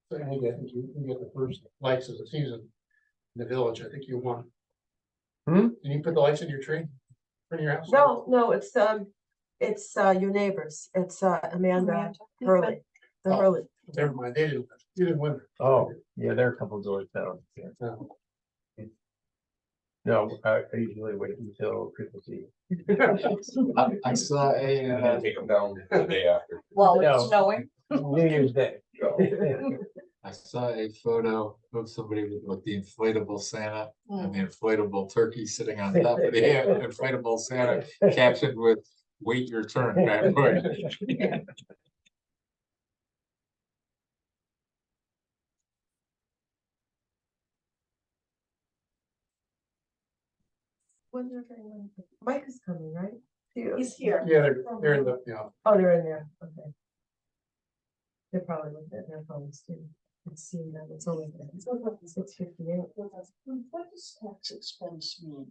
So I think you can get the first lights of the season in the village. I think you won. Can you put the lights in your tree? In your house? No, it's your neighbors. It's Amanda Hurley. The Hurley. Never mind, you didn't win. Oh, yeah, there are a couple doors down. Yeah. No. No, I usually wait until Christmas Eve. I saw a take them down the day after. Well, No. it's snowing. New Year's Day. I saw a photo of somebody with the inflatable Santa and the inflatable turkey sitting on top of the inflatable Santa, captioned with "Wait your turn, bad boy." Wonder if anyone, Mike is coming, right? He's here. Yeah, they're in the, Oh, they're in there, okay. They're probably looking at their phones too. It's seeing that it's only 6:58. What does tax expense mean?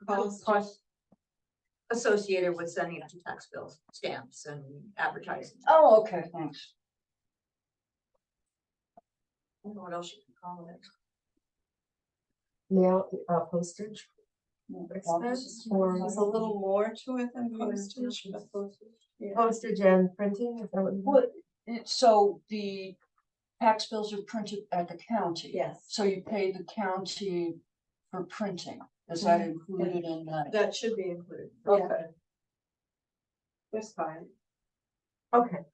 Cost associated with sending out tax bills, stamps and advertising. Oh, okay, thanks. I don't know what else you can call it. Mail, postage. Expense, Or there's a little more to it than postage. postage and printing, is that what you What, so the tax bills are printed at the county? Yes. So you pay the county for printing, is that included in that? That should be included. Okay. That's fine. Okay.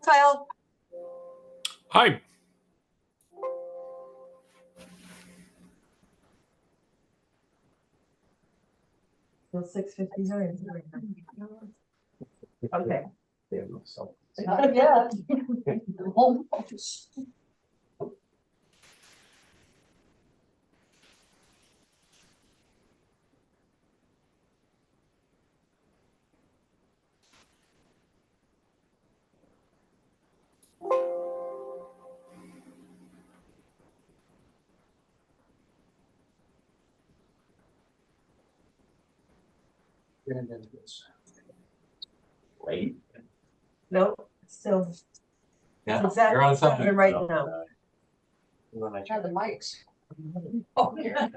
Kyle. Hi. Till 6:59. Okay. They have no cell. Not yet. Home office. Late. No, still. Yeah, Exactly. you're on something. Right now. Try the mics. Oh, here. As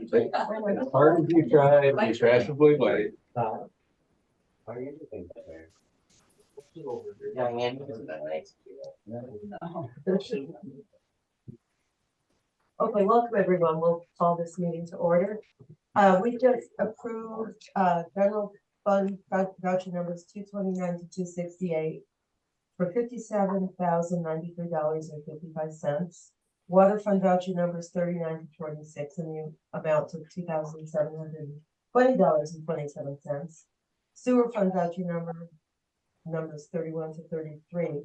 hard as you try, be trashably late. Okay, welcome everyone. We'll call this meeting to order. We just approved general fund voucher numbers 229 to 268 for $57,093.55. Water fund voucher numbers 39 to 26 in the amount of $2,720.27. Sewer fund voucher numbers 31 to 33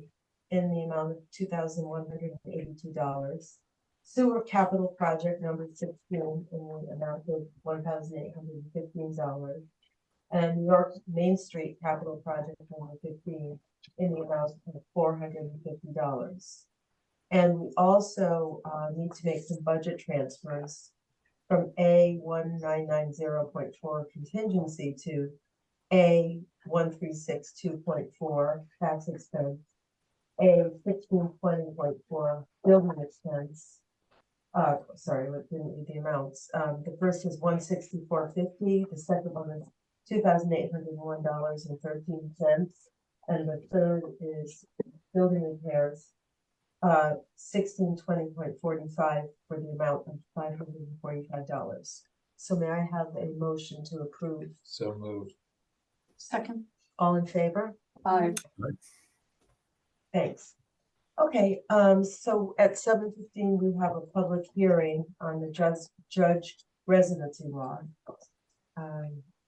in the amount of $2,182. Sewer capital project number 16 in the amount of $1,815. And New York Main Street capital project number 15 in the amount of $450. And we also need to make some budget transfers from A1990.4 contingency to A1362.4 tax expense, A1620.4 building expense. Sorry, what didn't read the amounts. The first is $164.50. The second one is $2,801.13, and the third is building repairs. 1620.45 for the amount of $545. So may I have a motion to approve? So moved. Second. All in favor? Aye. Thanks. Okay, so at 7:15, we have a public hearing on the judge residency law.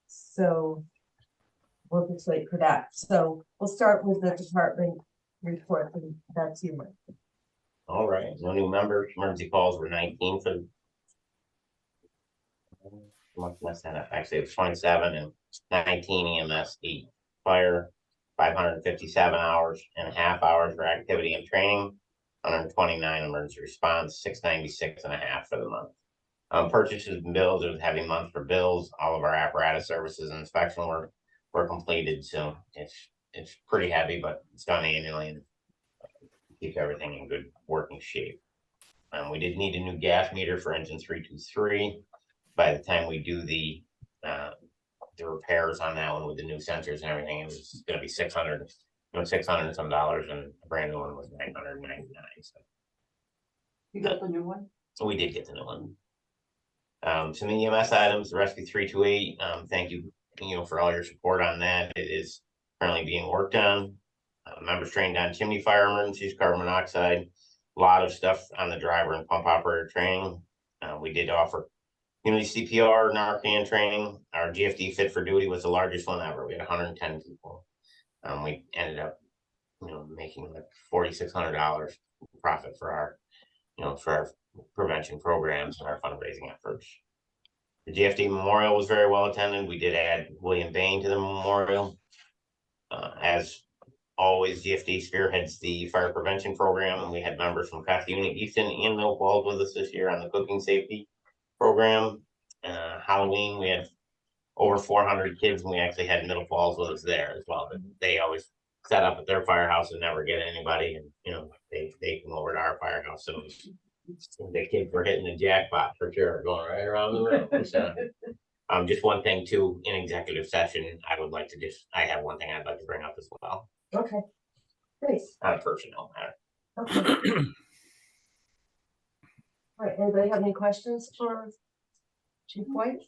So we'll just wait for that. So we'll start with the department report, and that's you, Mike. All right, no new members. Emergency calls were 19 for much less than that. Actually, it was 27 and 19 EMS, 8 fire, 557.5 hours for activity and training, 129 emergency response, 696.5 for the month. Purchases and bills, it was a heavy month for bills. All of our apparatus services and inspection were completed, so it's pretty heavy, but it's done annually and keeps everything in good working shape. We did need a new gas meter for engine 323. By the time we do the repairs on that one with the new sensors and everything, it was going to be 600, $600 and some, and a brand new one was 999. So You got the new one? we did get the new one. Some EMS items, the Rescue 328. Thank you, for all your support on that. It is currently being worked on. Members trained on chimney fire emergencies, carbon monoxide, a lot of stuff on the driver and pump operator training. We did offer community CPR, Narcan training. Our GFD fit for duty was the largest one ever. We had 110 people. We ended up, making like $4,600 profit for our, for our prevention programs and our fundraising efforts. The GFD Memorial was very well attended. We did add William Bain to the memorial. As always, GFD spearheads the fire prevention program, and we had members from Coffee Unit Easton and Mill Falls with us this year on the cooking safety program. Halloween, we had over 400 kids, and we actually had Middle Falls with us there as well. But they always set up at their firehouse and never get anybody, and they come over to our firehouse. So the kids were hitting the jackpot for sure, going right around the room. So, just one thing too, in executive session, I have one thing I'd like to bring up as well. Okay, great. On a personnel matter. Okay. All right, anybody have any questions for Chief White?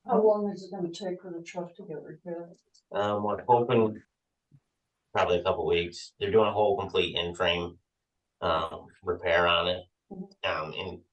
How long is it gonna take for the truck to get repaired? We're hoping probably a couple weeks. They're doing a whole complete in-frame repair on it. So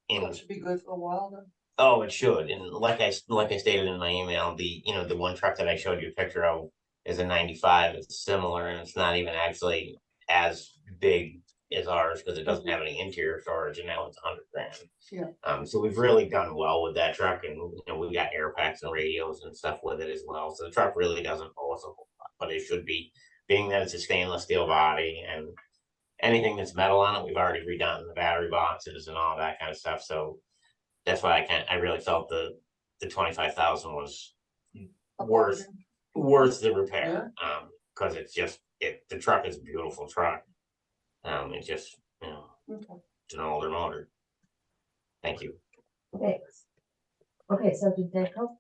it should be good for a while then? Oh, it should. And like I stated in my email, the one truck that I showed you a picture of is a 95. It's similar, and it's not even actually as big as ours because it doesn't have any interior storage, and now it's $100,000. Yeah. So we've really done well with that truck, and we got air packs and radios and stuff with it as well. So the truck really doesn't owe us a whole lot, but it should be, being that it's a stainless steel body and anything that's metal on it, we've already redone the battery boxes and all that kind of stuff. So that's why I really felt the 25,000 was worth the repair. Because it's just, the truck is a beautiful truck. It's just, Okay. it's an older motor. Thank you. Thanks. Okay, Sergeant Danko?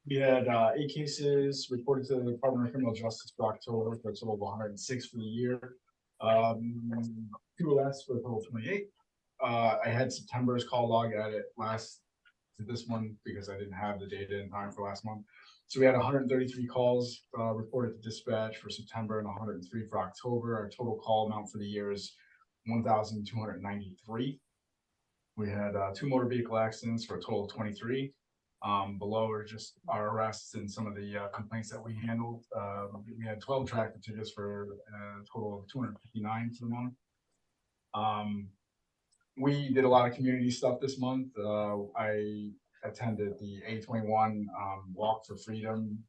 We had 8 cases reported to the Department of Criminal Justice for October, for a total of 106 for the year. 2 less for a total of 28. I had September's call log at it to this one because I didn't have the data in time for last month. So we had 133 calls reported to dispatch for September and 103 for October. Our total call amount for the year is 1,293. We had 2 motor vehicle accidents for a total of 23. Below are just our arrests and some of the complaints that we handled. We had 12 traffic tickets for a total of 259 for the month. We did a lot of community stuff this month. I attended the A21 Walk for Freedom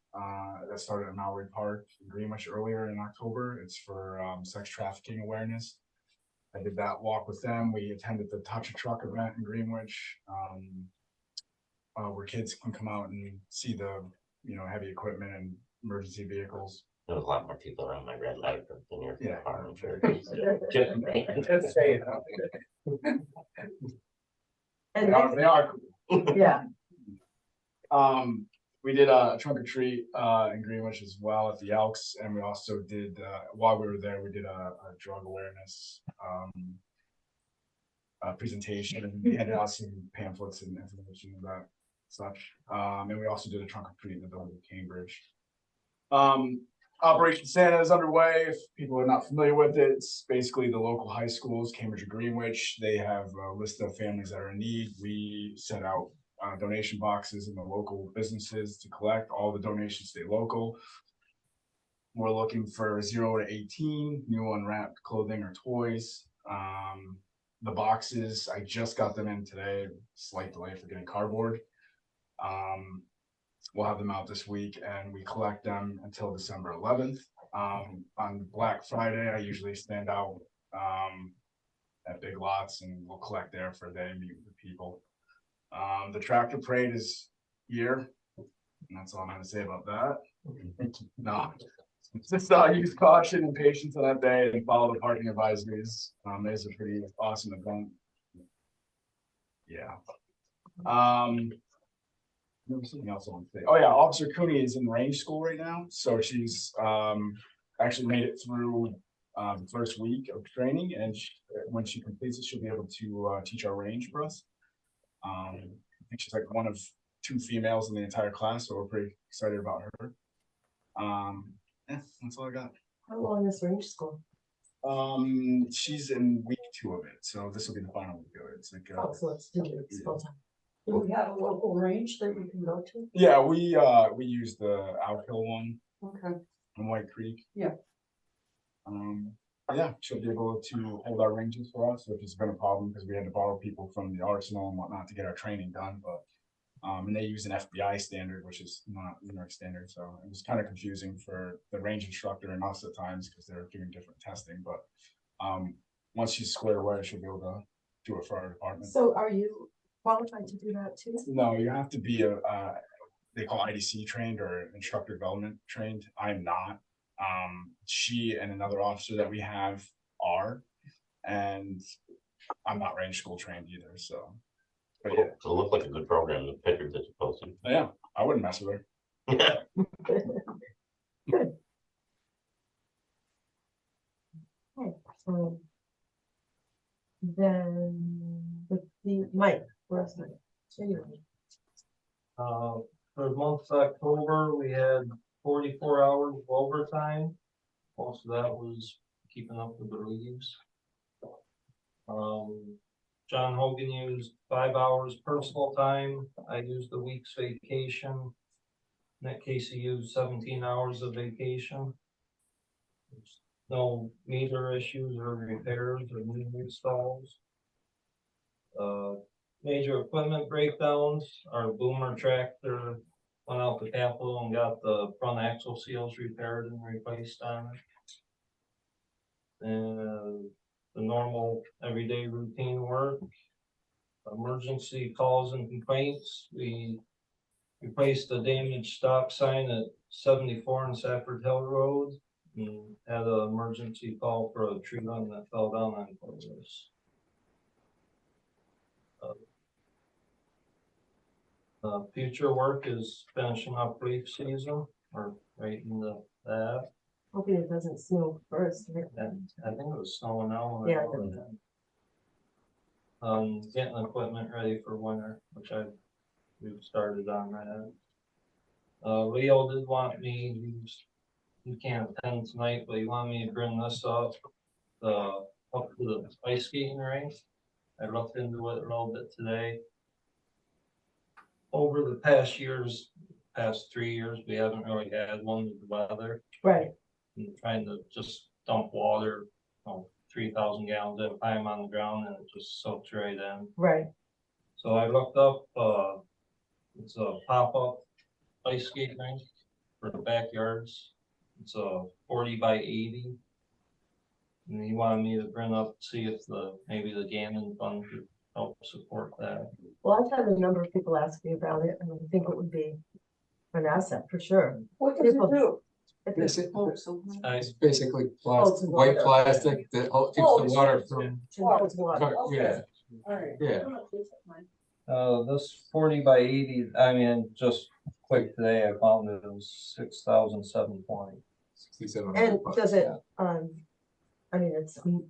that started at Mallory Park in Greenwich earlier in October. It's for sex trafficking awareness. I did that walk with them. We attended the Touch a Truck event in Greenwich, where kids can come out and see the heavy equipment and emergency vehicles. There was a lot more people around my red light than your car. I'm sure. Just say it. And They are cool. yeah, We did a trunk or treat in Greenwich as well at the Elks, and we also did while we were there, we did a drug awareness presentation, and we handed out some pamphlets and information about such. And we also did a trunk or treat in the building of Cambridge. Operation Santa is underway. If people are not familiar with it, it's basically the local high schools, Cambridge and Greenwich. They have a list of families that are in need. We sent out donation boxes in the local businesses to collect. All the donations stay local. We're looking for 0 to 18 new unwrapped clothing or toys. The boxes, I just got them in today. Slight delay for getting cardboard. we'll have them out this week, and we collect them until December 11th. On Black Friday, I usually stand out at Big Lots, and we'll collect there for a day, meet with the people. The tractor parade is here, and that's all I'm gonna say about that. No, just use caution and patience on that day and follow the parking advisories. It's a pretty awesome event. Yeah. There was something else I want to say. Oh yeah, Officer Cooney is in range school right now, so she's actually made it through the first week of training, and when she completes it, she'll be able to teach our range for us. I think she's like one of 2 females in the entire class, so we're pretty excited about her. Yeah, that's all I got. How long is range school? She's in week 2 of it, so this will be the final week of it. It's like Oh, so it's 2 weeks full time. Do we have a local range that we can go to? yeah, we use the Outhill one Okay. in White Creek. Yeah. Yeah, she'll be able to hold our ranges for us, which has been a problem because we had to borrow people from the arsenal and whatnot to get our training done, but and they use an FBI standard, which is not New York standard, so it was kind of confusing for the range instructor and us at times because they're doing different testing, but once she's squared away, she'll be able to do it for our department. So are you qualified to do that too? No, you have to be they call IDC trained or instructor development trained. I'm not. She and another officer that we have are, and I'm not range school trained either, so. But yeah, It looked like a good program, the pictures that you posted. yeah, I wouldn't mess with her. Good. Okay, then the Mike, where's Mike? For the month of October, we had 44 hours of overtime. Most of that was keeping up with the leaves. John Hogan used 5 hours personal time. I used a week's vacation. Nick Casey used 17 hours of vacation. There's no meter issues or repairs or new installs. Major equipment breakdowns. Our boomer tractor went out to Capitol and got the front axle seals repaired and replaced on it. And the normal everyday routine work. Emergency calls and complaints. We replaced the damaged stop sign at 74 on Safford Hill Road. And had an emergency call for a tree limb that fell down on purpose. Future work is finishing up leaf season, or right in that. Hoping it doesn't snow first. Right? And I think it was snowing now. Yeah. Getting equipment ready for winter, which we've started on that. Leo did want me, he can't attend tonight, but he wanted me to bring this up to the ice skating rink. I looked into it a little bit today. Over the past 3 years, we haven't really had one with the weather. Right. And trying to just dump water, 3,000 gallons at a time on the ground, and it just soaks right in. Right. So I looked up, it's a pop-up ice skate rink for the backyards. It's a 40 by 80. And he wanted me to bring up, see if maybe the Gannon Fund could help support that. Well, I've had a number of people ask me about it, and I think it would be an asset for sure. What does it do? It's It's basically Holds plastic, the white water. plastic that keeps the water from, holds water. yeah, Alright. yeah. This 40 by 80, I mean, just quick today, I found it was 6,720. 67 And bucks, does it, yeah. I mean, it's, you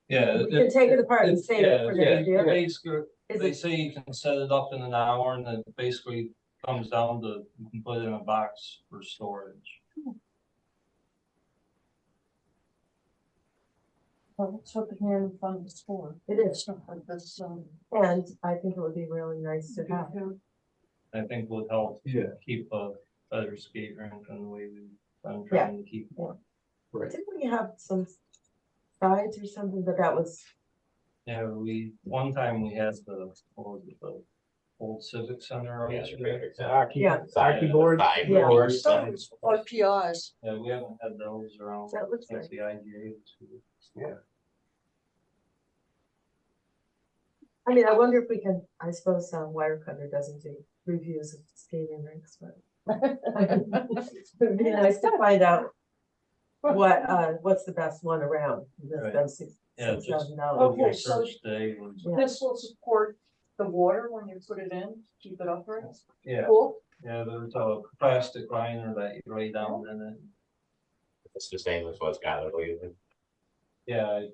Yeah. can take it apart and save it for next year. Basically, Is they it, say you can set it up in an hour, and then basically comes down to, you can put it in a box for storage. Well, that's what the Gannon Fund is for. it is, Stuff like this, and I think it would be really nice to have. I think would help Yeah, keep a better skate rink than the way we've been trying to keep one. right. Didn't we have some guides or something, but that was, Yeah, one time we had what was it, old civic center. Yeah, the bigger side. Hockey, Yeah. hockey board. Side Yeah. doors. Or PIs. Yeah, we haven't had those around That looks since nice. the IGA. Yeah. I mean, I wonder if we can, I suppose, Wirecutter doesn't do reviews of skating rinks, but. It'd be nice to find out what's the best one around. That's Right. been six, Yeah, $6,000. just Okay, Google so- search day was, Yeah. This will support the water when you put it in, keep it upright. yeah, Cool. yeah, there's a plastic liner that you lay down in it. It's the same as what's got it, using. Yeah,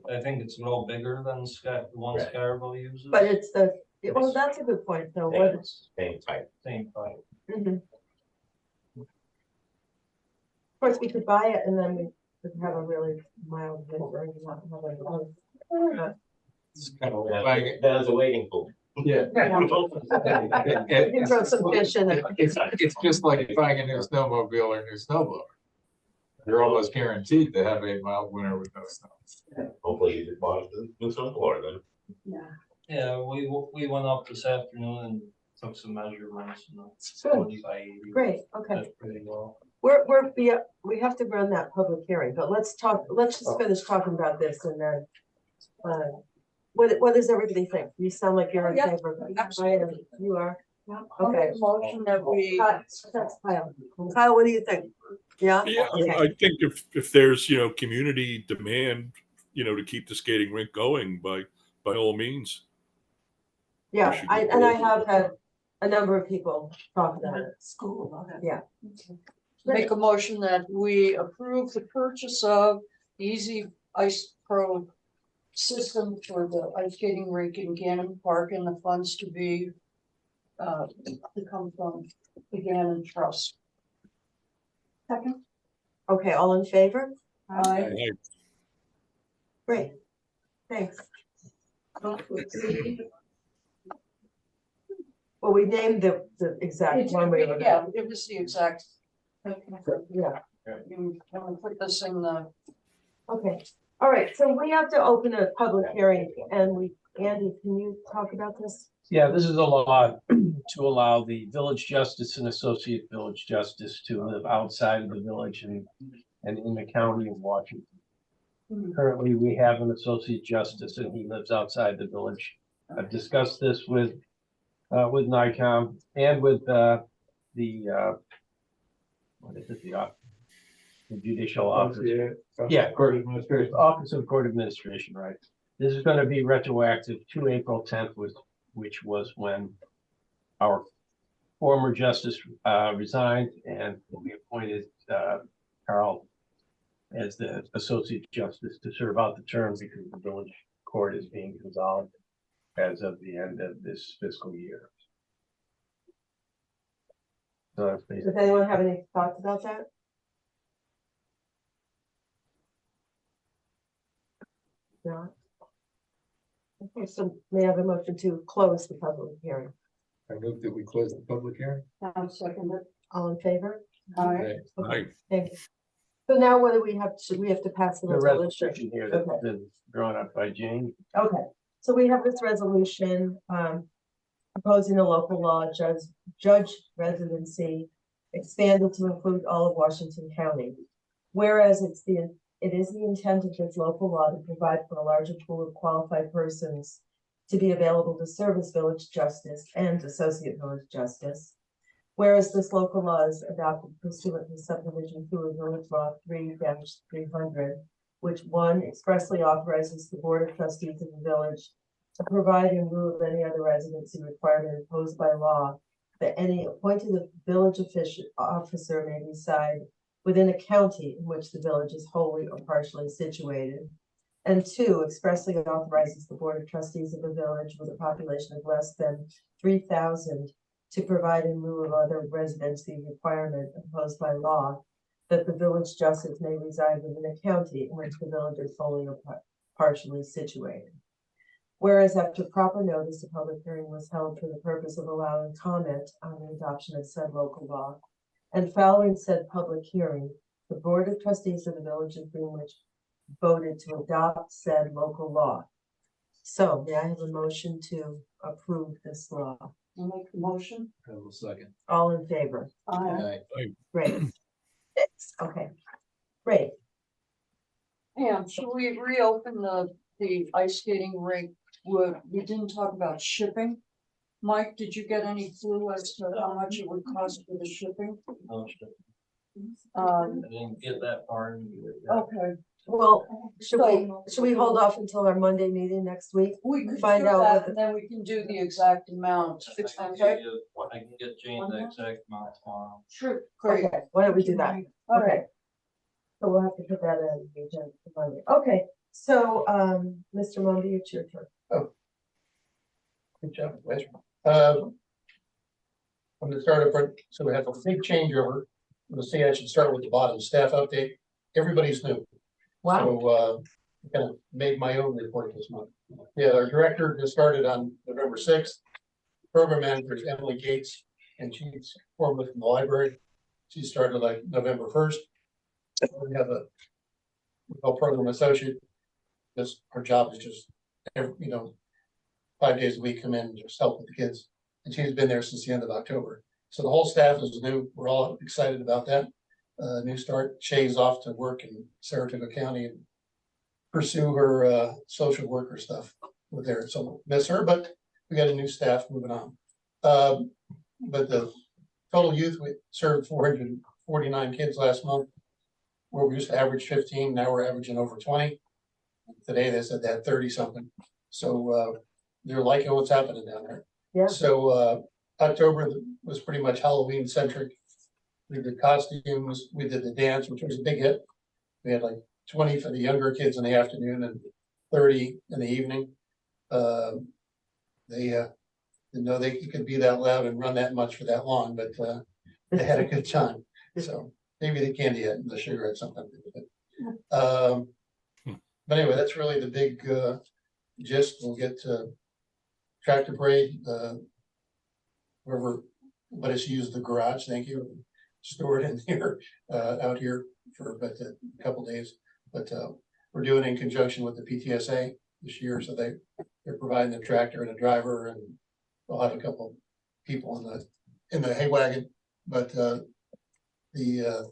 I think it's a little bigger than the one Right. Scarborough uses. But it's well, that's a good point, though. What, Same type. Same pipe. mhm. Of course, we could buy it and then we could have a really mild winter and not have a lot. It's kind of like, That is a waiting pool. yeah. We can throw some fish in it. It's just like buying a new snowmobile or new snowblower. You're almost guaranteed to have a mild winter with no snow. Hopefully you just bought the new sun floor then. Yeah. Yeah, we went up this afternoon and took some measurements, and it's Good. 40 by 80. Great, okay. That's pretty well. We have to run that public hearing, but let's just finish talking about this and then. What does everybody think? You sound like you're in Yeah, favor. absolutely. You are? I'll Okay. make a motion that we. That's Kyle. Kyle, what do you think? Yeah? Yeah, Okay. I think if there's, community demand, to keep the skating rink going by all means. Yeah, should I go have had a number of people talk about it. School. Okay. Yeah. Make a motion that we approve the purchase of Easy Ice Pro system for the ice skating rink in Gannon Park and the funds to be to come from the Gannon Trust. Second. Okay, all in favor? Aye. Right. Great. Thanks. Well, we named the exact one we were. Yeah, it was the exact. Yeah, You can put this in the. okay. All right, so we have to open a public hearing and Andy, can you talk about this? Yeah, this is a law to allow the village justice and associate village justice to live outside of the village and in the county of Washington. Currently, we have an associate justice and he lives outside the village. I've discussed this with NICOM and with what is it, the judicial office. Yeah, Court administration. Office of Court Administration, right. This is gonna be retroactive to April 10th, which was when our former justice resigned and we appointed Carl as the associate justice to serve out the term because the village court is being dissolved as of the end of this fiscal year. So that's basically. Does anyone have any thoughts about that? No. Okay, so may I have a motion to close the public hearing? I move that we close the public hearing. Second. All in favor? Aye. Right. Thank you. So now what do we have? Should we have to pass the The resolution? resolution here that's been drawn up by Jane. Okay, so we have this resolution, proposing a local law judge residency expanded to include all of Washington County. Whereas it is the intent of this local law to provide for a larger pool of qualified persons to be available to serve as village justice and associate village justice. Whereas this local law is adopted pursuant to subdivision 2 of Village Law 3-300, which 1 expressly authorizes the Board of Trustees of the village to provide in lieu of any other residency requirement imposed by law that any appointed village officer may reside within a county in which the village is wholly or partially situated. And 2 expressly authorizes the Board of Trustees of the village with a population of less than 3,000 to provide in lieu of other residency requirement imposed by law that the village justice may reside within a county in which the village is wholly or partially situated. Whereas after proper notice, a public hearing was held for the purpose of allowing comment on the adoption of said local law. And following said public hearing, the Board of Trustees of the Village of Greenwich voted to adopt said local law. So may I have a motion to approve this law? I'll make the motion. I will second. All in favor? Aye. Great. Thanks. Okay, great. And should we reopen the ice skating rink? We didn't talk about shipping. Mike, did you get any clue as to how much it would cost for the shipping? No, sure. Um, I didn't get that far into it yet. okay, Well, should we hold off until our Monday meeting next week? we could Find do out that what and then we can do the exact amount. I can Okay, get Jane the exact amount tomorrow. sure, great. Okay, why don't we do that? All right. Okay. So we'll have to put that in the agenda for Monday. Okay, so, Mr. Mundy, it's your turn. Good job, Wes. From the start of, so we have a big changeover. Let's see, I should start with the bottom, staff update. Everybody's new. Wow, So, kind of made my own report this month. Yeah, our director just started on November 6th. Program manager is Emily Gates, and she's formerly from the library. She started like November 1st. We have a program associate. This, our job is just, you know, 5 days a week, come in and just help with the kids. And she's been there since the end of October. So the whole staff is new. We're all excited about that. New start. Shay's off to work in Saratoga County and pursue her social worker stuff with there. So miss her, but we got a new staff moving on. But the total youth, we served 449 kids last month. Where we used to average 15, now we're averaging over 20. Today they said they had 30 something. So they're liking what's happening down there. Yeah. So October was pretty much Halloween centric. We did costumes, we did the dance, which was a big hit. We had like 20 for the younger kids in the afternoon and 30 in the evening. They didn't know they could be that loud and run that much for that long, but they had a good time. So maybe the candy and the sugar had something to do with it. But anyway, that's really the big gist. We'll get to tractor parade, wherever, let us use the garage, thank you. Store it in here, out here for about a couple days. But we're doing it in conjunction with the PTSA this year, so they're providing the tractor and a driver, and we'll have a couple people in the hay wagon. But the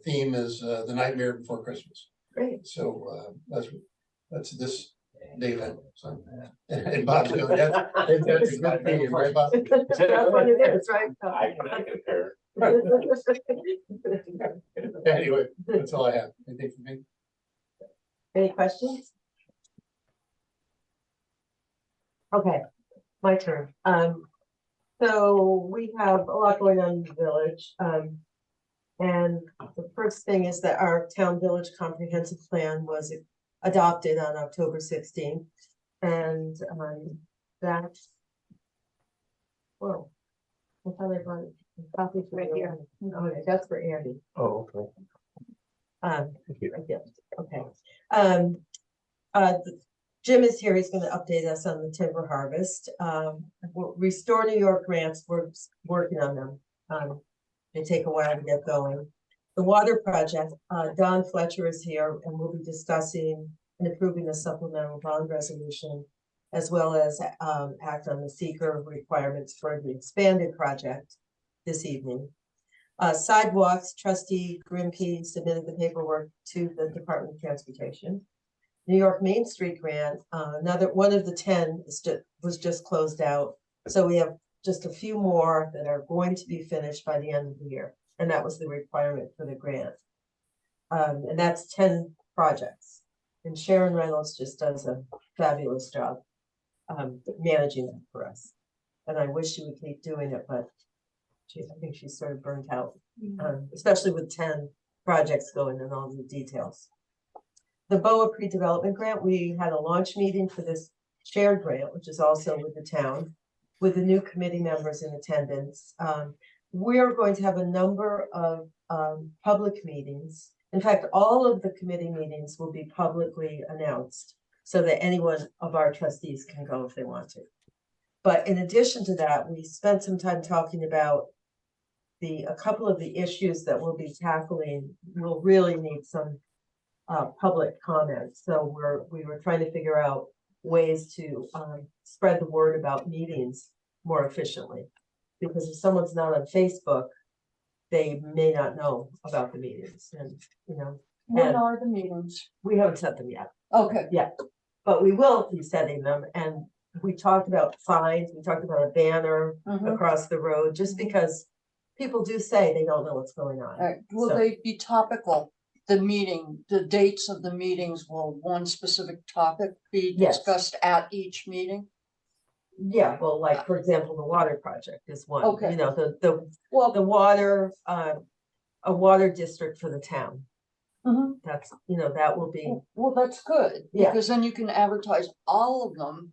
theme is the Nightmare Before Christmas. great. So that's this day event. So and Bob's doing that. That's a good theme, right, Bob? That's what it is, right? I can concur. Anyway, that's all I have. Anything from me? Any questions? Okay, my turn. So we have a lot going on in the village. And the first thing is that our town village comprehensive plan was adopted on October 16th. And that, whoa, I thought I brought a copy for Right here. Okay, that's for Andy. Oh, okay. Yeah, okay. Jim is here. He's going to update us on the timber harvest. Restore New York grants, we're working on them. They take a while to get going. The water project, Don Fletcher is here, and we'll be discussing and approving the supplemental bond resolution, as well as act on the seeker requirements for the expanded project this evening. Sidewalks, Trustee Grimke submitted the paperwork to the Department of Transportation. New York Main Street grant, another one of the 10 was just closed out. So we have just a few more that are going to be finished by the end of the year. And that was the requirement for the grant. And that's 10 projects. And Sharon Reynolds just does a fabulous job managing that for us. And I wish she would keep doing it, but I think she's sort of burnt out, especially with 10 projects going and all the details. The BOA pre-development grant, we had a launch meeting for this shared grant, which is also with the town, with the new committee members in attendance. We're going to have a number of public meetings. In fact, all of the committee meetings will be publicly announced so that anyone of our trustees can go if they want to. But in addition to that, we spent some time talking about a couple of the issues that we'll be tackling will really need some public comments. So we were trying to figure out ways to, spread the word about meetings more efficiently. Because if someone's not on Facebook, they may not know about the meetings and, you know, When and are the meetings? we haven't set them yet. Okay, But we will be setting them, and we talked about signs, we talked about a banner mhm. across the road, just because people do say they don't know what's going on. All right, will So- they be topical? The meeting, the dates of the meetings, will one specific topic be Yes. discussed at each meeting? Yeah, well, like, for example, the water project is one, Okay. you know, Well, the water, a water district for the town. mhm. That's, you know, that will be, Well, that's good, Yeah. because then you can advertise all of them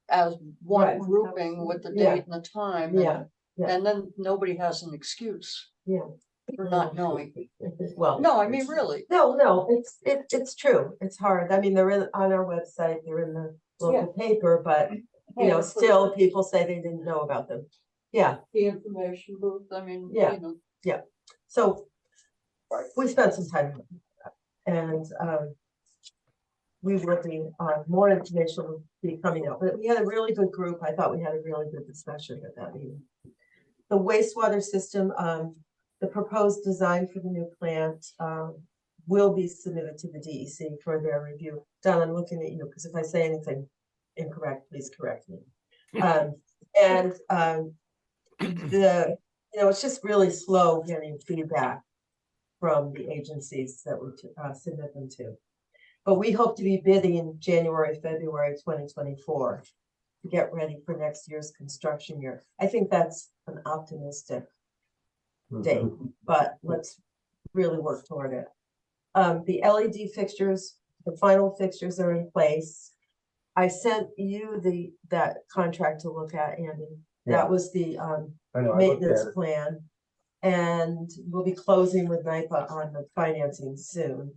as one Right. grouping with the Yeah. date and the time. yeah, And then nobody has an excuse yeah. for not knowing. Well, No, I mean, really. no, it's true, it's hard, I mean, they're on our website, they're in the local paper, but, you know, still, people say they didn't know about them. Yeah, The information booth, I mean, Yeah. you know. so we spent some time on that, and, we will be, more information will be coming up, but we had a really good group, I thought we had a really good discussion at that meeting. The wastewater system, the proposed design for the new plant, will be submitted to the DEC for their review. Don, I'm looking at you, because if I say anything incorrect, please correct me. And, it's just really slow getting feedback from the agencies that we submit them to. But we hope to be bidding in January, February 2024 to get ready for next year's construction year. I think that's an optimistic date, but let's really work toward it. The LED fixtures, the final fixtures are in place. I sent you that contract to look at, Andy. Yeah. That was the I know, I looked maintenance at it. plan. And we'll be closing with NIPA on the financing soon.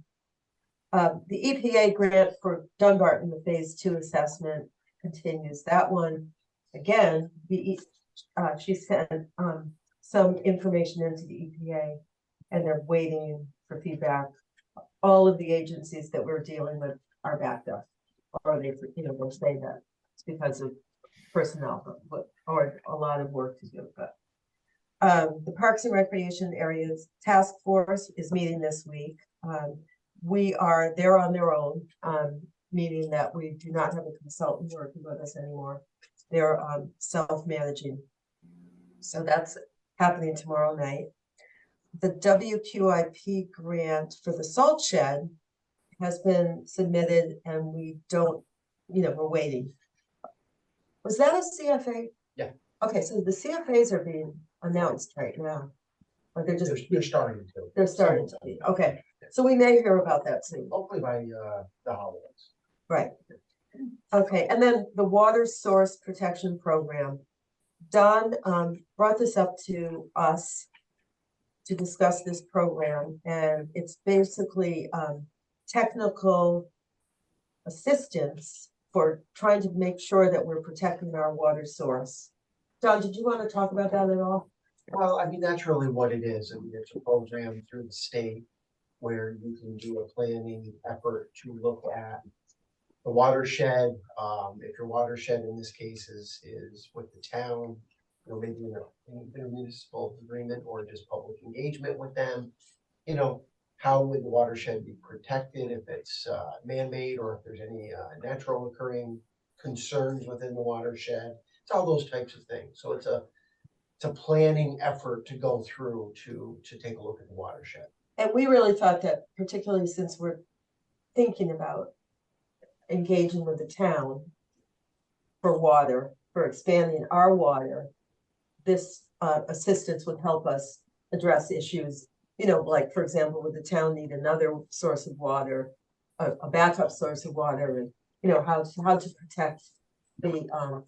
The EPA grant for Dunbarton, the phase 2 assessment continues. That one, again, she sent some information into the EPA, and they're waiting for feedback. All of the agencies that we're dealing with are backed up, or they'll say that it's because of personnel, or a lot of work to do. But the Parks and Recreation Areas Task Force is meeting this week. They're on their own, meaning that we do not have a consultant working with us anymore. They're self-managing. So that's happening tomorrow night. The WQIP grant for the salt shed has been submitted, and we don't, we're waiting. Was that a CFA? Yeah. Okay, so the CFAs are being announced right now. Or they're starting to. They're starting to be, okay. So we may hear about that soon. Hopefully by the holidays. Right. Okay, and then the water source protection program. Don brought this up to us to discuss this program, and it's basically technical assistance for trying to make sure that we're protecting our water source. Don, did you want to talk about that at all? Well, I mean, that's really what it is. I mean, it's a program through the state where you can do a planning effort to look at the watershed. If your watershed in this case is with the town, maybe in a municipal agreement or just public engagement with them, how would the watershed be protected if it's man-made, or if there's any natural occurring concerns within the watershed? It's all those types of things. So it's a planning effort to go through to take a look at the watershed. And we really thought that, particularly since we're thinking about engaging with the town for water, for expanding our water, this assistance would help us address issues, like, for example, would the town need another source of water, a backup source of water, and how to protect the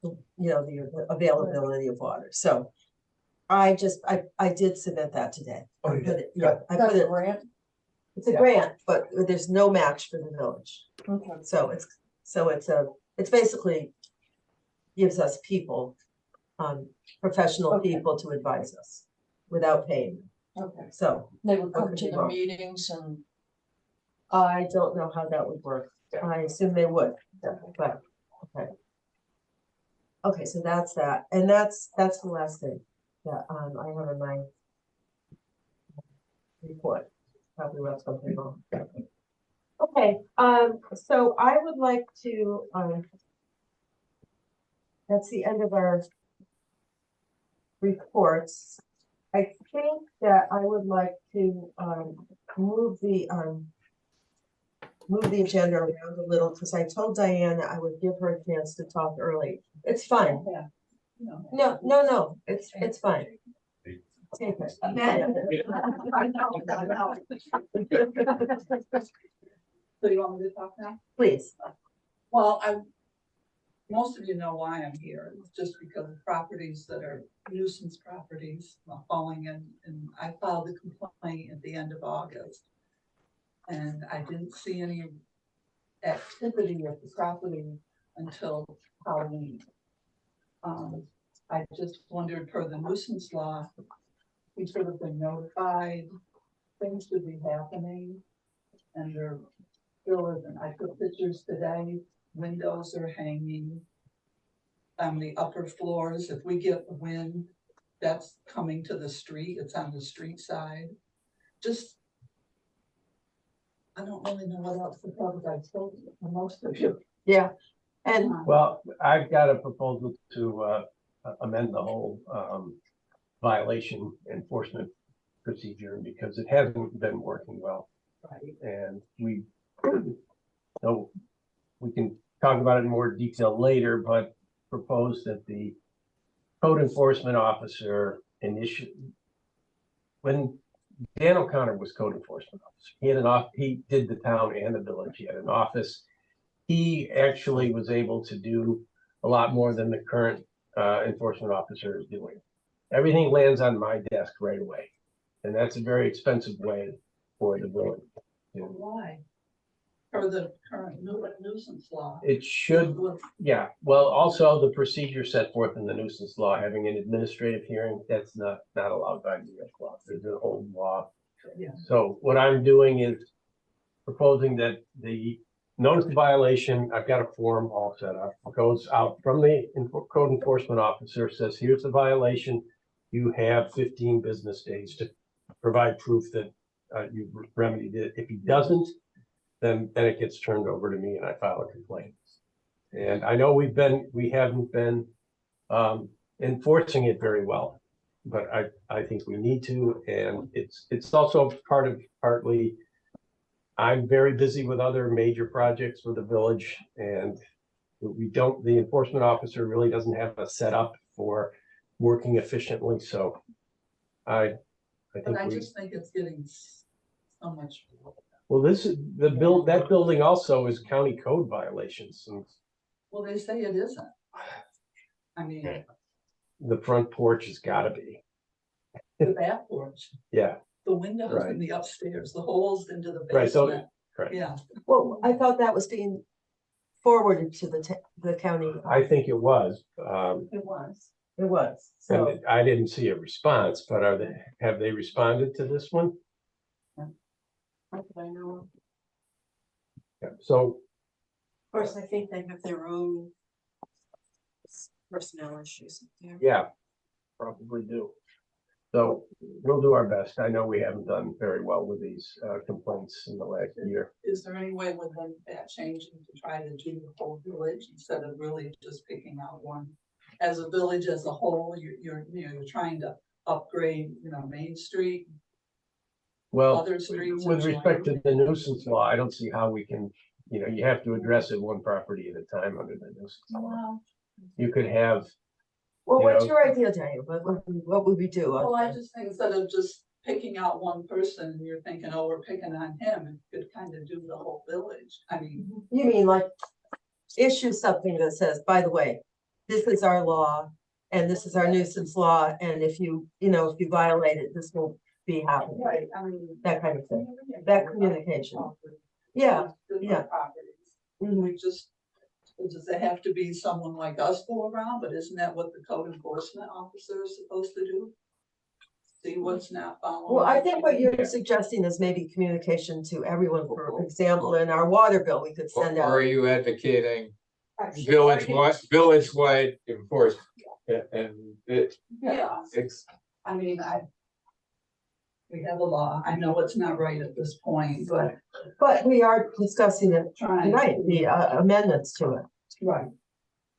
the availability of water. So I did submit that today. Oh, you did? I put That's a it, grant. it's a grant, but there's no match for the village. Okay. So it's basically gives us people, professional Okay. people to advise us without paying. Okay. So They would come Okay, to the well. meetings and, I don't know how that would work. I assume they would, but, okay. Okay, so that's that, and that's the last thing that, I have in my report. Probably left something wrong. Okay, so I would like to, that's the end of our reports. I think that I would like to, move the agenda around a little, because I told Diane that I would give her a chance to talk early. It's fine. Yeah. No, it's fine. Take it. So you want me to talk now? Please. Well, most of you know why I'm here. It's just because of properties that are nuisance properties falling in, and I filed a complaint at the end of August. And I didn't see any activity at the property until Halloween. I just wondered, per the nuisance law, we should have been notified, things should be happening, and there still isn't. I took pictures today, windows are hanging on the upper floors. If we get wind, that's coming to the street, it's on the street side. Just, I don't really know what else to tell you. I told most of you. Yeah, and Well, I've got a proposal to amend the whole violation enforcement procedure because it hasn't been working well. Right. And so we can talk about it in more detail later, but propose that the code enforcement officer when Dan O'Connor was code enforcement officer, he did the town and the village. He had an office. He actually was able to do a lot more than the current enforcement officer is doing. Everything lands on my desk right away. And that's a very expensive way for the village. Why? Or the current nuisance law? It should, yeah. Well, also the procedure set forth in the nuisance law, having an administrative hearing, that's not allowed by New York law. There's an old law. Yeah. So what I'm doing is proposing that the notice of violation, I've got a form all set up, goes out from the code enforcement officer, says, here's the violation. You have 15 business days to provide proof that you've remedied it. If he doesn't, then it gets turned over to me and I file a complaint. And I know we haven't been enforcing it very well, but I think we need to. And it's also partly, I'm very busy with other major projects with the village, and the enforcement officer really doesn't have a setup for working efficiently. So I just think it's getting so much. Well, that building also is county code violations. And Well, they say it isn't. I mean, the front porch has got to be. the back porch, Yeah. the windows Right. in the upstairs, the holes into the basement. Right. So, correct. Yeah. well, I thought that was being forwarded to the county. I think it was. It was. So And I didn't see a response, but have they responded to this one? Not that I know of. Yeah. So, Of course, I think they have their own personnel issues there. yeah, probably do. So we'll do our best. I know we haven't done very well with these complaints in the last year. Is there any way within that changing to try to do the whole village instead of really just picking out one? As a village as a whole, you're trying to upgrade, Main Street. Well, Other streets with in respect to general. the nuisance law, I don't see how we can, you have to address it one property at a time under the nuisance law. Well, You could have, well, what's know. your idea, Daniel? What would we do? I just think instead of just picking out one person, and you're thinking, oh, we're picking on him, it could kind of do the whole village. I mean, You mean like issue something that says, by the way, this is our law and this is our nuisance law, and if you violate it, this will be happening. right, I mean. That kind of thing. That communication. Yeah, yeah. We just, does it have to be someone like us go around, but isn't that what the code enforcement officer is supposed to do? see what's not following. Well, I think what you're suggesting is maybe communication to everyone, for example, in our water bill, we could send Or out. are you advocating Actually, village-wide enforcement? And it, Yeah, it's, I mean, we have a law. I know it's not right at this point, but But we are discussing it trying. tonight, the amendments to it. Right.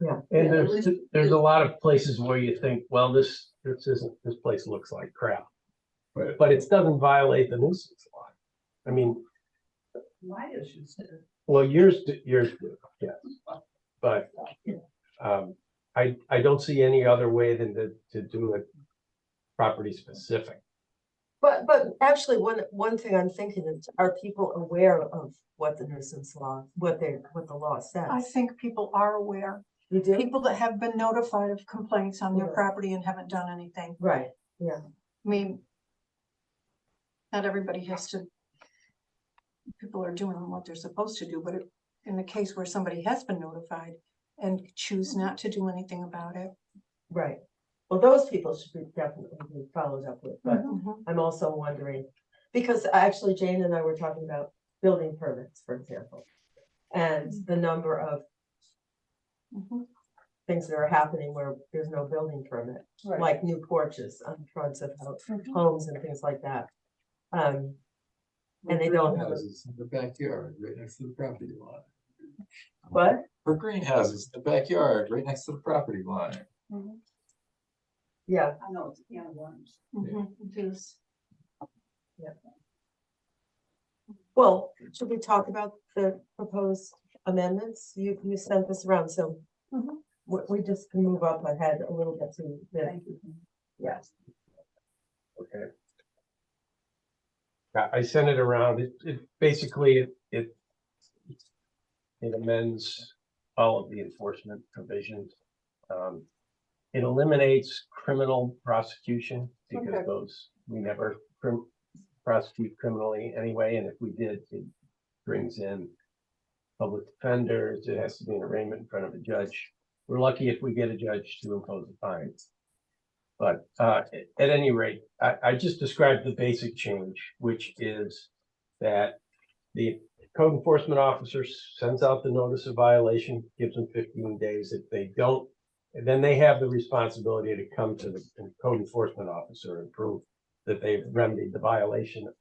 And Yeah, at there's, least- there's a lot of places where you think, well, this place looks like crap. But it doesn't violate the nuisance law. I mean, My issues there. well, yours do, yes. But, I don't see any other way than to do it property specific. But actually, one thing I'm thinking is, are people aware of what the nuisance law, what the law says? I think people are aware. You do? People that have been notified of complaints on their Yeah. property and haven't done anything. Right, yeah. I mean, not everybody has to, people are doing what they're supposed to do, but in the case where somebody has been notified and choose not to do anything about it. Right. Well, those people should be definitely be followed up with, but Mhm. I'm also wondering, because actually Jane and I were talking about building permits, for example. And the number of Mhm. things that are happening where there's no building permit, Right. like new porches on fronts of Mhm. homes and things like that. And they don't have, greenhouses in the backyard, right next to the property line. what? For greenhouses in the backyard, right next to the property line. Yeah, I know it's a can of worms. Mhm. It is. well, should we talk about the proposed amendments? You sent this around, so Mhm. we just can move up ahead a little bit to the, Thank you. yes. Okay. I sent it around. It basically, it amends all of the enforcement provisions. It eliminates criminal prosecution because Okay. those, we never prosecute criminally anyway, and if we did, it brings in public defenders. It has to be an arraignment in front of a judge. We're lucky if we get a judge to impose a fine. But at any rate, I just described the basic change, which is that the code enforcement officer sends out the notice of violation, gives them 15 days. If they don't, then they have the responsibility to come to the code enforcement officer and prove that they've remedied the violation. You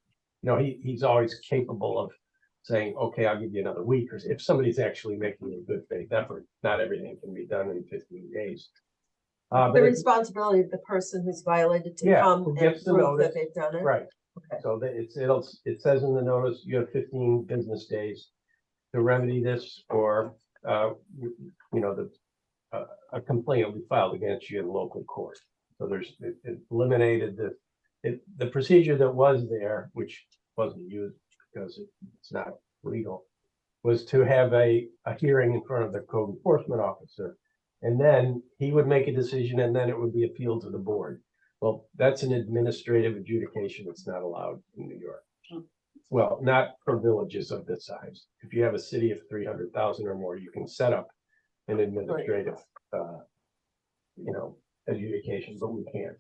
know, he's always capable of saying, okay, I'll give you another week, or if somebody's actually making a good faith effort. Not everything can be done in 15 days. The responsibility of the person who's violated to Yeah, come who and gets the prove that notice. they've done it. Right. Okay. So that it says in the notice, you have 15 business days to remedy this, or, a complaint will be filed against you in local court. So it eliminated the procedure that was there, which wasn't used because it's not legal, was to have a hearing in front of the code enforcement officer. And then he would make a decision, and then it would be appealed to the board. Well, that's an administrative adjudication. It's not allowed in New York. Well, not for villages of this size. If you have a city of 300,000 or more, you can set up an administrative, adjudication, but we can't.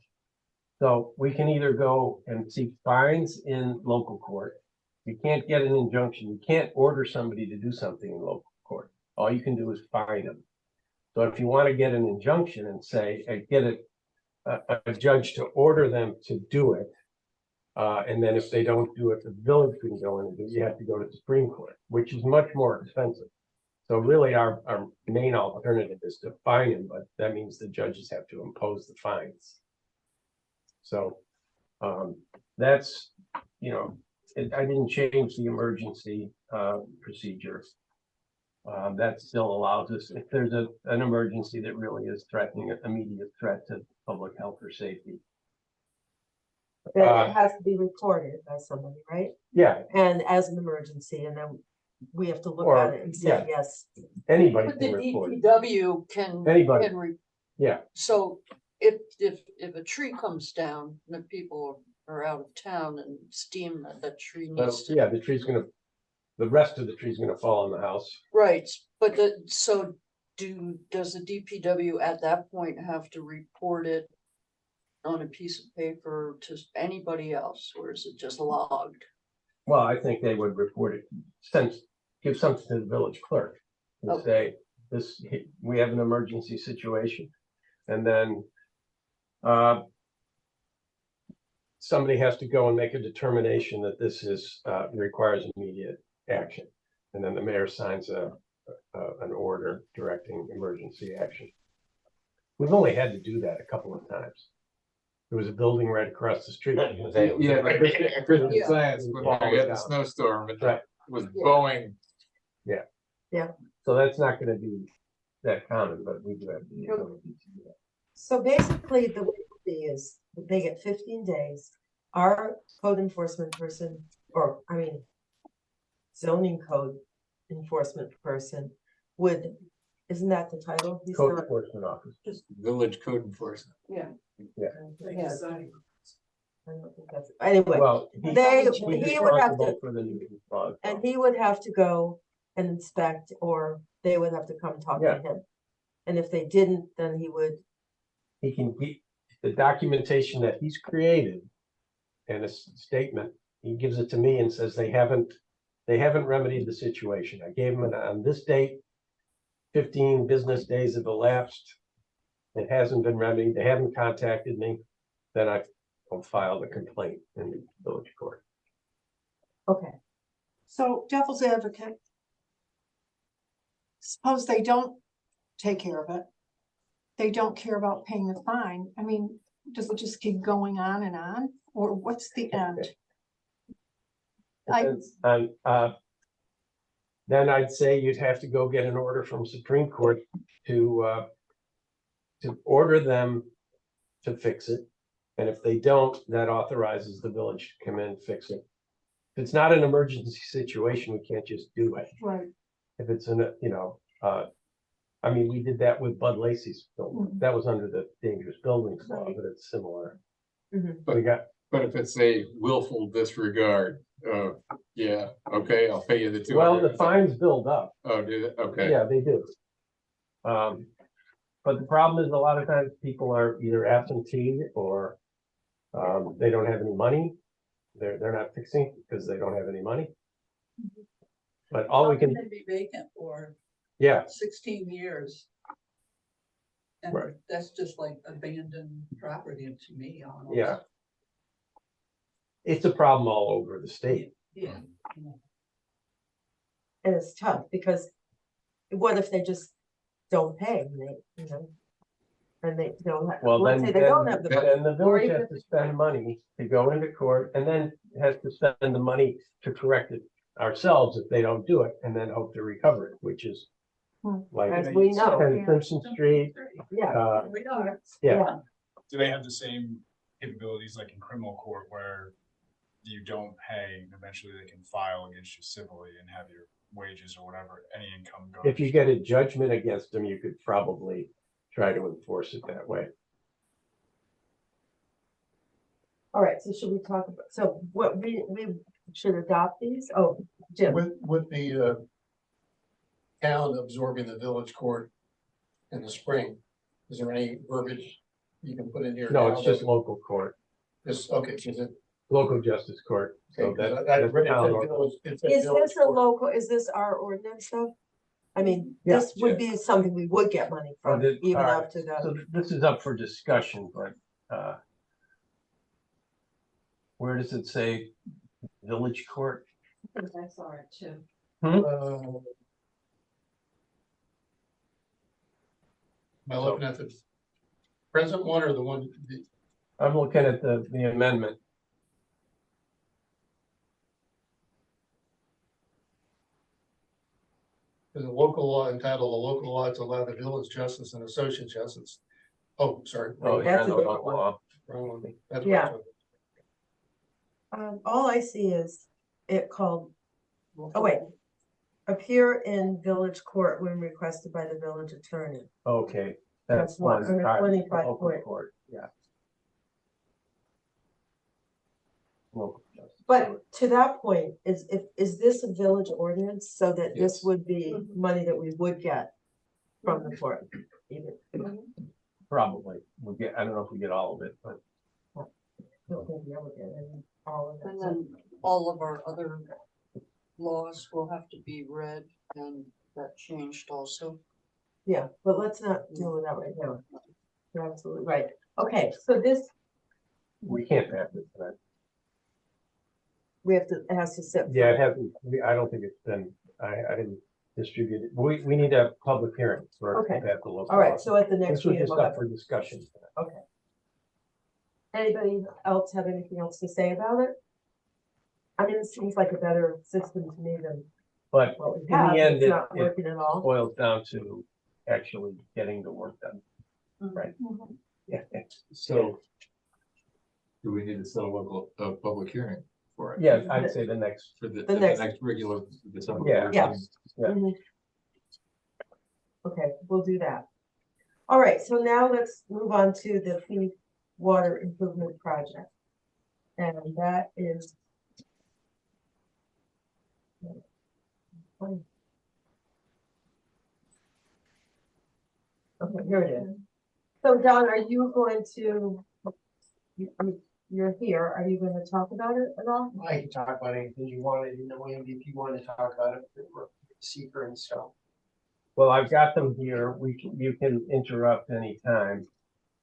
So we can either go and seek fines in local court. You can't get an injunction. You can't order somebody to do something in local court. All you can do is fine them. So if you want to get an injunction and say, get a judge to order them to do it, and then if they don't do it, the village can go in and do it. You have to go to the Supreme Court, which is much more expensive. So really our main alternative is to fine them, but that means the judges have to impose the fines. So that's, I didn't change the emergency procedure. That still allows us, if there's an emergency that really is threatening an immediate threat to public health or safety. That it has to be recorded by somebody, right? Yeah, And as an emergency, and then we have to look Or- at it and say, yeah. yes. anybody But the can report it. DPW can. Anybody. Yeah, So if a tree comes down and the people are out of town and steam that tree needs to. yeah, the rest of the tree's gonna fall on the house. Right, but does the DPW at that point have to report it on a piece of paper to anybody else, or is it just logged? Well, I think they would report it, give something to the village clerk and Okay. say, this, we have an emergency situation. And then somebody has to go and make a determination that this is, requires immediate action. And then the mayor signs an order directing emergency action. We've only had to do that a couple of times. There was a building right across the street. Yeah, Christian Yeah. Science, when we had the snowstorm, and Right. it was Yeah. Boeing. So that's not gonna be that common, but we do have the ability to do that. So basically, the way it is, they get 15 days. Our code enforcement person, or I mean, zoning code enforcement person would, isn't that the title? He's Code not- enforcement officer. Village code enforcement. Yeah. I don't think that's- Anyway, Well, he would have to, for the new laws. and he would have to go and inspect, or they would have to come talk to Yeah. him. And if they didn't, then he would, He can get the documentation that he's created and a statement, he gives it to me and says they haven't remedied the situation. I gave him on this date, 15 business days have elapsed. It hasn't been remedied, they haven't contacted me, then I'll file the complaint in the village court. okay. So devil's advocate. Suppose they don't take care of it. They don't care about paying the fine. I mean, does it just keep going on? Or what's the end? Then I'd say you'd have to go get an order from Supreme Court to order them to fix it. And if they don't, that authorizes the village to come in and fix it. If it's not an emergency situation, we can't just do it. Right. If it's I mean, we did that with Bud Lacey's building. That was under the dangerous buildings law, but it's similar. Mhm. We got, But if it's a willful disregard, yeah, okay, I'll pay you the $200. well, the fines build up. Oh, do they? Okay. Yeah, they do. But the problem is a lot of times people are either absentee or they don't have any money. They're not fixing because they don't have any money. But all we can, How they be vacant for yeah, 16 years? And Right. that's just like abandoned property to me almost. yeah. It's a problem all over the state. Yeah. And it's tough because what if they just don't pay and they, and they don't have, Well, let's then, say they don't have the. then the or village even has to spend money to go into court and then has to spend the money to correct it ourselves if they don't do it and then hope to recover it, which is like As we know. 10 Simpson Street. Yeah. We are. Yeah, Do they have the same capabilities like in criminal court where you don't pay, and eventually they can file against you civilly and have your wages or whatever, any income go? if you get a judgment against them, you could probably try to enforce it that way. All right, so should we talk about, so what we should adopt these? Oh, Jim, With the town absorbing the village court in the spring, is there any verbiage you can put in here? No, now it's just that- local court, Just, okay, so is it? local justice court. So Okay, that, that- that's town or- is this a local, is this our ordinance though? I mean, Yeah. this would be something we would get money from, Oh, even all right. up to So the, this is up for discussion, but where does it say village court? I think I saw it too. Am I looking at the present one or the one? I'm looking at the amendment. There's a local law entitled, a local law to allow the village justice and associate justice. Oh, sorry. Oh, wrong- yeah, That's a no, different no, one. wrong one. That's Yeah. what all I see is it called, oh wait. Appear in village court when requested by the village attorney. Okay, That's that's what, one. under all right, 25 local point. court, yeah. Local justice But court. to that point, is this a village ordinance so that this Yes. would be money that we would get from the court? Even- Probably, we'll get, I don't know if we get all of it, but Don't think we ever get any- all of it. And then all of our other laws will have to be read and that changed also. Yeah, but let's not deal with that right now. You're absolutely right. Okay, so this, we can't pass it tonight. we have to, it has to sit. Yeah, it hasn't, I don't think it's been, I didn't distribute it. We need a public hearing for. Okay. the local All right, law. so at the next This was meeting, just we'll up have, for discussion. okay. Anybody else have anything else to say about it? I mean, it seems like a better system to me than But what we in have. the end, It's it not working at all. boils down to actually getting the work done. Right. Mhm. Yeah. So. Do we need to set a local, public hearing for it? Yeah, I'd say the next. For the, The at next- the next regular December. Yeah. board Yeah. meeting? Yeah. Mhm. Okay, we'll do that. All right, so now let's move on to the Fee Water Improvement Project. And that is. Okay, here it is. So Don, are you going to, you're here, are you gonna talk about it at all? I can talk about anything you want, you know, Andy, if you want to talk about it, for seeker and stuff. Well, I've got them here. You can interrupt anytime.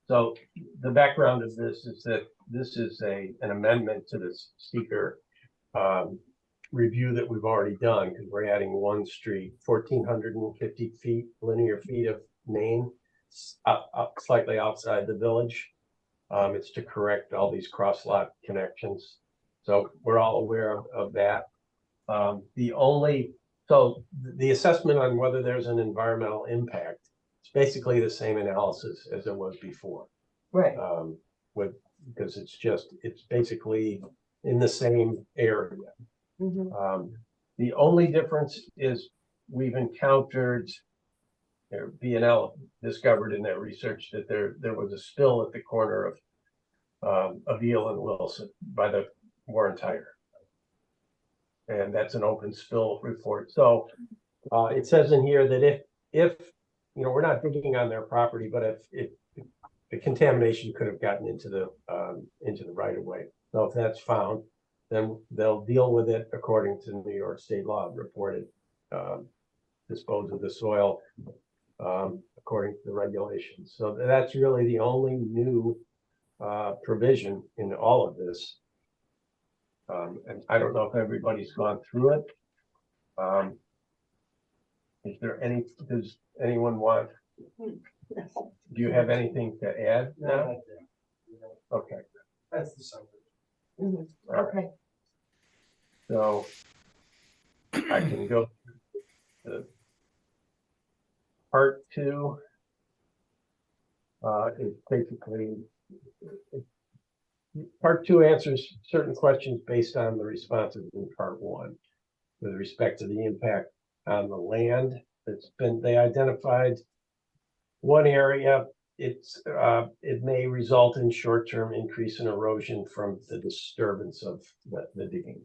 So the background of this is that this is an amendment to the seeker review that we've already done, because we're adding one street, 1,450 feet, linear feet of main, up slightly outside the village. It's to correct all these cross lot connections. So we're all aware of that. So the assessment on whether there's an environmental impact, it's basically the same analysis as it was before. Right. Because it's basically in the same area. Mhm. The only difference is we've encountered, BNL discovered in their research that there was a spill at the corner of Eel and Wilson by the Warren Tire. And that's an open spill report. So it says in here that if we're not digging on their property, but if the contamination could have gotten into the right of way. So if that's found, then they'll deal with it according to New York state law, reported, dispose of the soil according to the regulations. So that's really the only new provision in all of this. And I don't know if everybody's gone through it. Does anyone want, do you have anything to add now? Okay. That's the summary. Mhm. All right. Okay, So I can go to part 2. Is basically, part 2 answers certain questions based on the responses in part 1 with respect to the impact on the land they identified one area. It may result in short-term increase in erosion from the disturbance of the digging,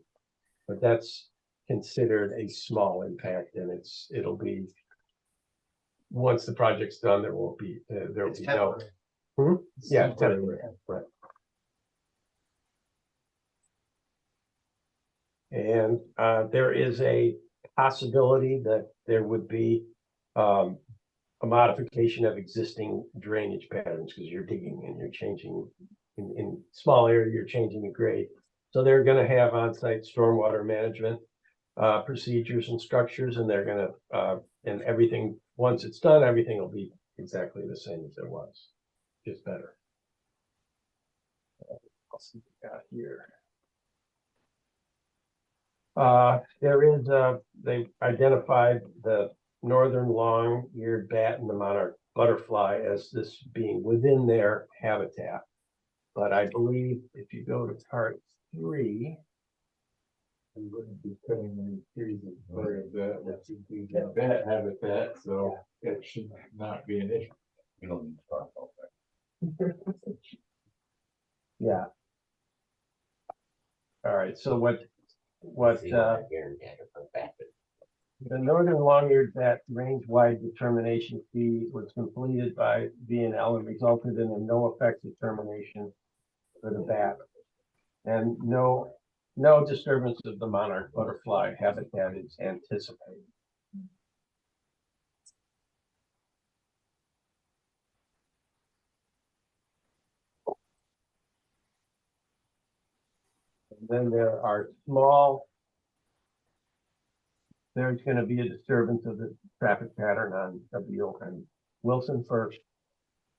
but that's considered a small impact, and it'll be, once the project's done, there will be It's no. temporary. Yeah, temporary. right. And there is a possibility that there would be a modification of existing drainage patterns, because you're digging and you're changing in small area, you're changing the grade. So they're going to have on-site stormwater management procedures and structures, and they're going to and everything, once it's done, everything will be exactly the same as it was, just better. I'll see what we got here. They identified the northern long-eared bat and the monarch butterfly as this being within their habitat. But I believe if you go to part 3, We wouldn't be cutting any trees as part of that, which would be the bat habitat, so it should not be an issue. We don't need to talk about that. yeah. All right, so what the northern long-eared bat range-wide determination fee was completed by VNL and resulted in a no-effect determination for the bat. And no disturbance of the monarch butterfly habitat is anticipated. And then there are there's going to be a disturbance of the traffic pattern on W and Wilson first.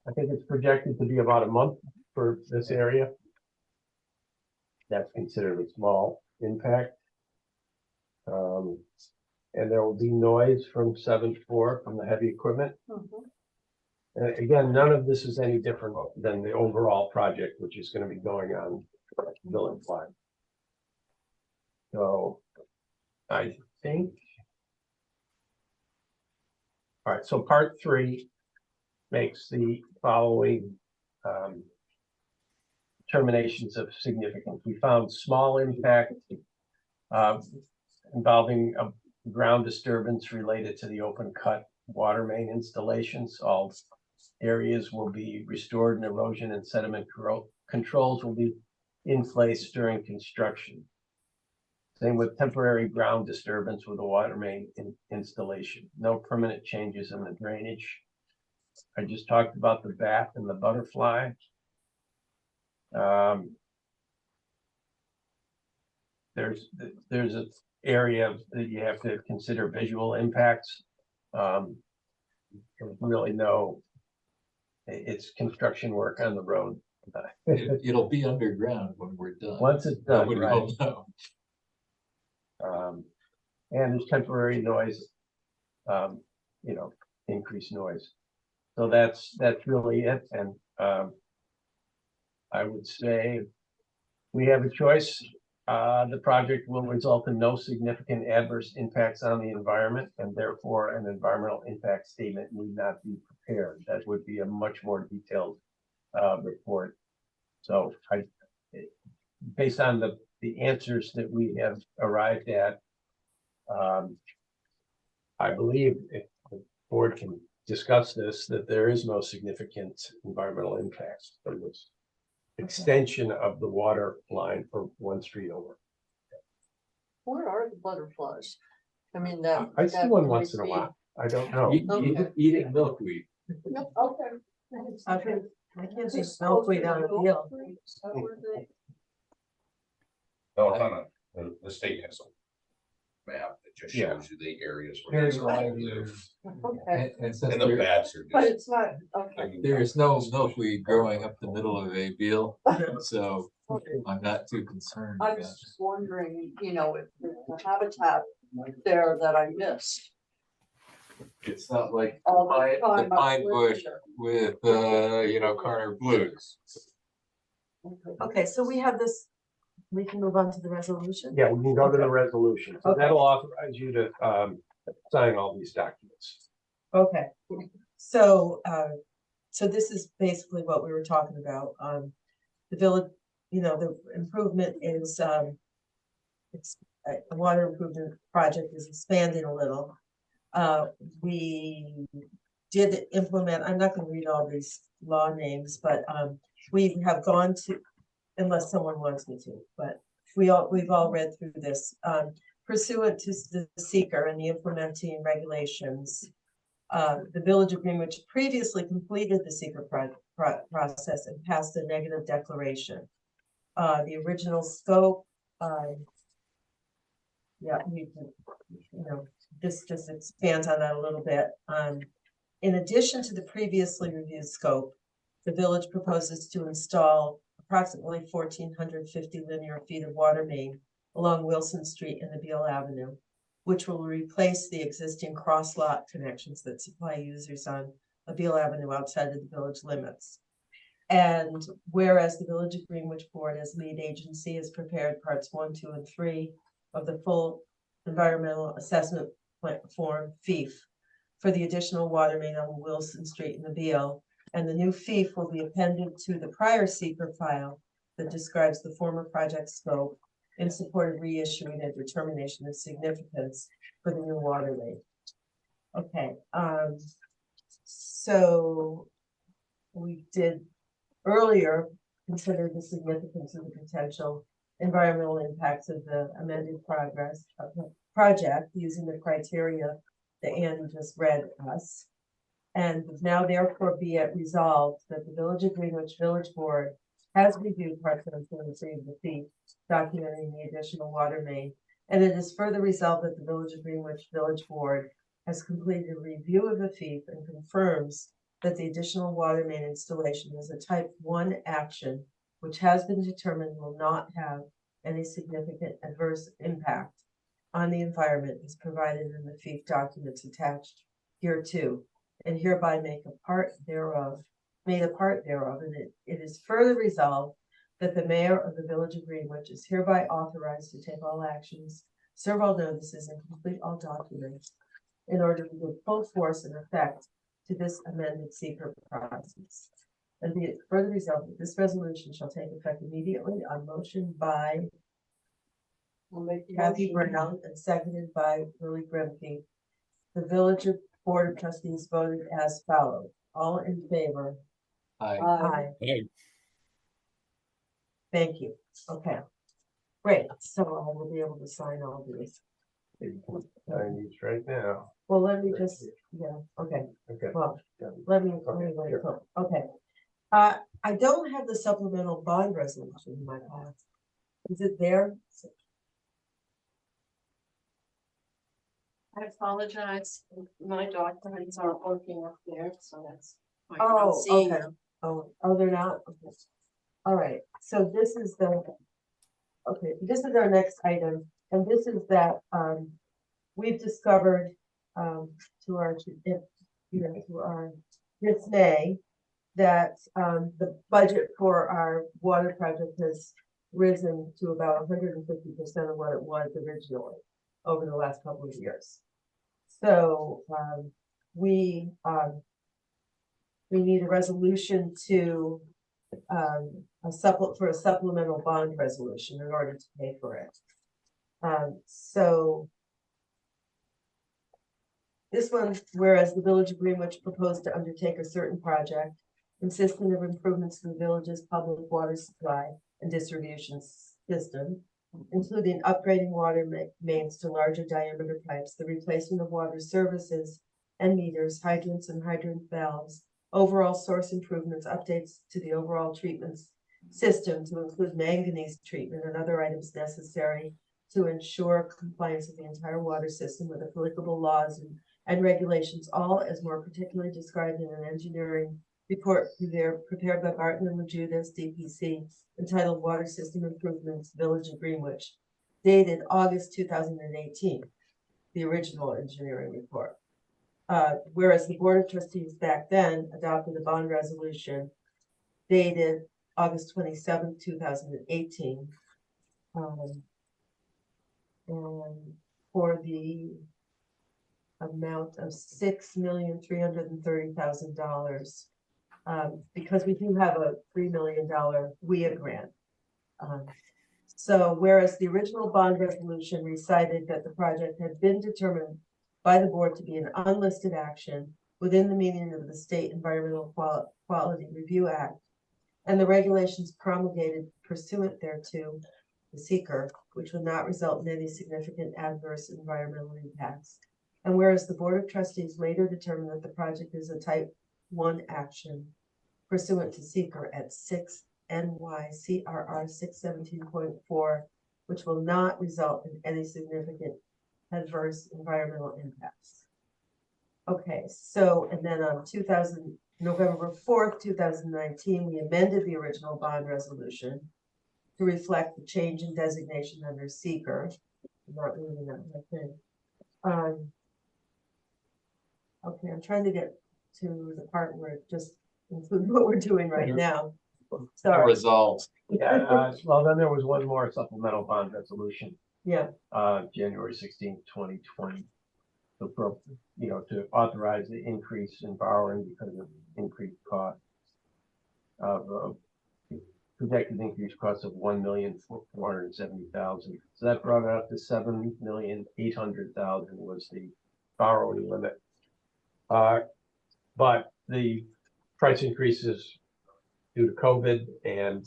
I think it's projected to be about a month for this area. That's considered a small impact. And there will be noise from 7-4 from the heavy equipment. And again, none of this is any different than the overall project, which is going to be going on Village Line. So I think. All right, so part 3 makes the following determinations of significance. We found small impact involving a ground disturbance related to the open cut water main installations. All areas will be restored and erosion and sediment controls will be in place during construction. Same with temporary ground disturbance with a water main installation. No permanent changes in the drainage. I just talked about the bat and the butterfly. There's an area that you have to consider visual impacts. There's really it's construction work on the road. It'll be underground when we're done. Once it's done, Nobody right. will know. And there's temporary noise, increased noise. So that's really it. And I would say we have a choice. The project will result in no significant adverse impacts on the environment, and therefore an environmental impact statement need not be prepared. That would be a much more detailed report. So based on the answers that we have arrived at, I believe if the board can discuss this, that there is no significant environmental impacts from this extension of the water line for one street over. Where are the butterflies? I mean, that. I see one once in a while. I don't know. Eating milkweed. Okay. I can't see milkweed on the field. No, it's on the state has a map that just Yeah. shows you the areas where Here's these why all live. Okay, And since And the there, bats are but just. it's not, okay. there is no milkweed growing up the middle of a field, so I'm not too concerned. I about was just wondering, if there's a habitat there that I missed. It's not like All the the time I pine lived bush there. with, Carter blues. Okay, so we have this, we can move on to the resolution? Yeah, we can go to the resolution. So Okay. that'll authorize you to sign all these documents. Okay, so, so this is basically what we were talking about, the village, the improvement is, it's, a water improvement project is expanding a little. We did implement, I'm not gonna read all these law names, but, we have gone to, unless someone wants me to, but we've all read through this, pursuant to the seeker and the implementing regulations. The village agreement which previously completed the seeker process and passed a negative declaration. The original scope, this just expands on that a little bit. In addition to the previously reviewed scope, the village proposes to install approximately 1,450 linear feet of water main along Wilson Street and the Beale Avenue, which will replace the existing cross lot connections that supply users on Beale Avenue outside of the village limits. And whereas the Village of Greenwich Board as lead agency has prepared parts 1, 2, and 3 of the full environmental assessment form FEEF for the additional water main on Wilson Street and the Beale, and the new FEEF will be appended to the prior seeker file that describes the former project scope in support of reissuing a determination of significance for the new water rate. Okay, so we did earlier consider the significance of the potential environmental impacts of the amended progress of the project using the criteria that Andy just read us. And now therefore be it resolved that the Village of Greenwich Village Board has reviewed parts of the fee documenting the additional water main. And it is further resolved that the Village of Greenwich Village Board has completed a review of the fee and confirms that the additional water main installation is a type 1 action, which has been determined will not have any significant adverse impact on the environment as provided in the fee documents attached hereto, and hereby made a part thereof, and it is further resolved that the mayor of the Village of Greenwich is hereby authorized to take all actions, serve all notices, and complete all documents in order to give full force and effect to this amended secret process. And be it further resolved that this resolution shall take effect immediately on motion by Kathy Brown and seconded by Lily Grimke. The Village Board of Trustees voted as follows. All in favor? Aye. Aye. Aye. Thank you. Okay. Great. So I will be able to sign all these. Sign these right now. Well, let me just, okay. Okay. Well, let me okay. I don't have the supplemental bond resolution in my file. Is it there? I apologize, my documents aren't working up there, so that's. why you're Oh, not seeing okay. them. Oh, they're not? Okay. All right, so this is this is our next item, and this is that, we've discovered, to our dismay, that, the budget for our water project has risen to about 150% of what it was originally over the last couple of years. So, we need a resolution to a supplemental bond resolution in order to pay for it. So this one, whereas the Village of Greenwich proposed to undertake a certain project consisting of improvements to the village's public water supply and distribution system, including upgrading water mains to larger diameter pipes, the replacement of water services and meters, hydrants and hydrant valves, overall source improvements, updates to the overall treatment system to include manganese treatment and other items necessary to ensure compliance with the entire water system with applicable laws and regulations, all as more particularly described in an engineering report prepared by Barton and Lejudas, DPC, entitled Water System Improvements, Village of Greenwich, dated August 2018, the original engineering report. Whereas the Board of Trustees back then adopted a bond resolution dated August 27th, 2018, and for the amount of $6,330,000, because we do have a $3 million WIA grant. So whereas the original bond resolution recited that the project had been determined by the board to be an unlisted action within the meaning of the State Environmental Quality Review Act and the regulations promulgated pursuant thereto, the seeker, which would not result in any significant adverse environmental impacts. And whereas the Board of Trustees later determined that the project is a type 1 action pursuant to seeker at 6 NYCRR 617.4, which will not result in any significant adverse environmental impacts. Okay, so, and then on November 4th, 2019, we amended the original bond resolution to reflect the change in designation under seeker. I'm not reading that whole thing. Okay, I'm trying to get to the part where it just includes what we're doing right now. Sorry. Resolved. Yeah, well, then there was one more supplemental bond resolution, Yeah, January 16th, 2020. To, to authorize the increase in borrowing because of increased cost of projected increased cost of $1,470,000. So that brought it up to $7,800,000 was the borrowing limit. But the price increases due to COVID and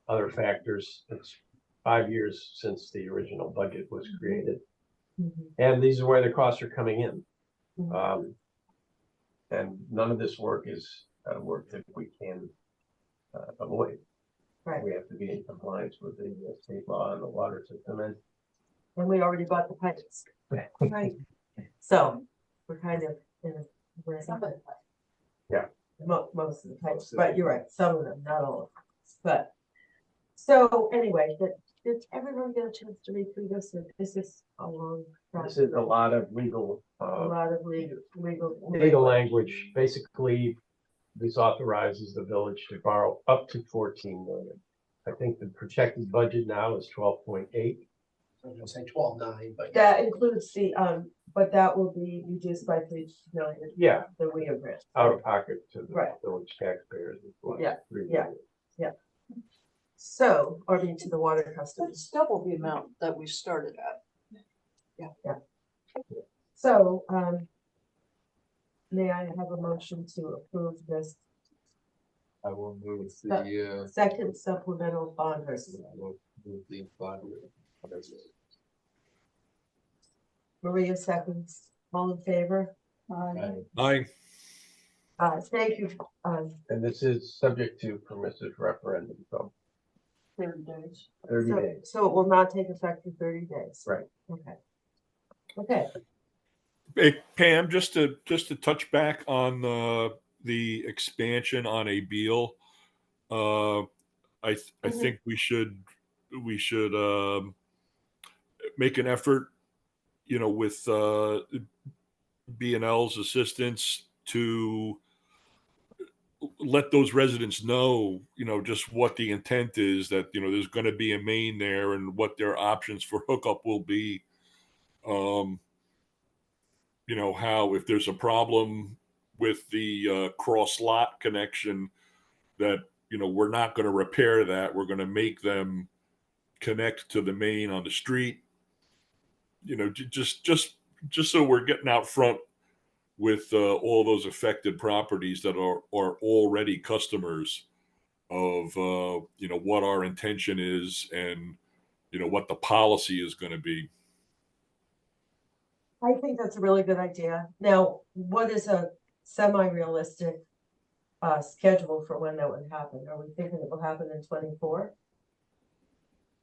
other factors. It's 5 years since the original budget was created. And these are where the costs are coming in. And none of this work is work that we can avoid. Right. We have to be in compliance with the state law and the water system. And we already bought the pipes. Right. So we're kind of in a. Yeah. Most of the pipes, but you're right, some of them, not all of them. But, so anyway, did everyone get a chance to read through this? Or this is a long this process? is a lot of legal, A lot of legal language. Basically, this authorizes the village to borrow up to 14 million. I think the projected budget now is 12.8. I was gonna say 12.9, but. That includes the, but that will be reduced by 3 million. Yeah. The WIA grant. Out of pocket to the Right. village taxpayers. Yeah, 3 yeah. million. Yeah. So, or to the water customers. That's double the amount that we started at. Yeah. So, may I have a motion to approve this I will move the, second supplemental bond resolution? I will move the bond. Maria seconds, all in favor? Aye. Thank you, And this is subject to permissive referendum, so 30 days. 30 days. so it will not take effect for 30 days. Right. Okay. Okay. Hey, Pam, just to touch back on the expansion on a Beal, I think we should make an effort, with B&L's assistance to let those residents know, just what the intent is, that, there's going to be a main there and what their options for hookup will be. How if there's a problem with the cross lot connection, that, we're not going to repair that. We're going to make them connect to the main on the street. Just so we're getting out front with all those affected properties that are already customers of what our intention is and what the policy is going to be. I think that's a really good idea. Now, what is a semi-realistic schedule for when that would happen? Are we thinking it will happen in 24?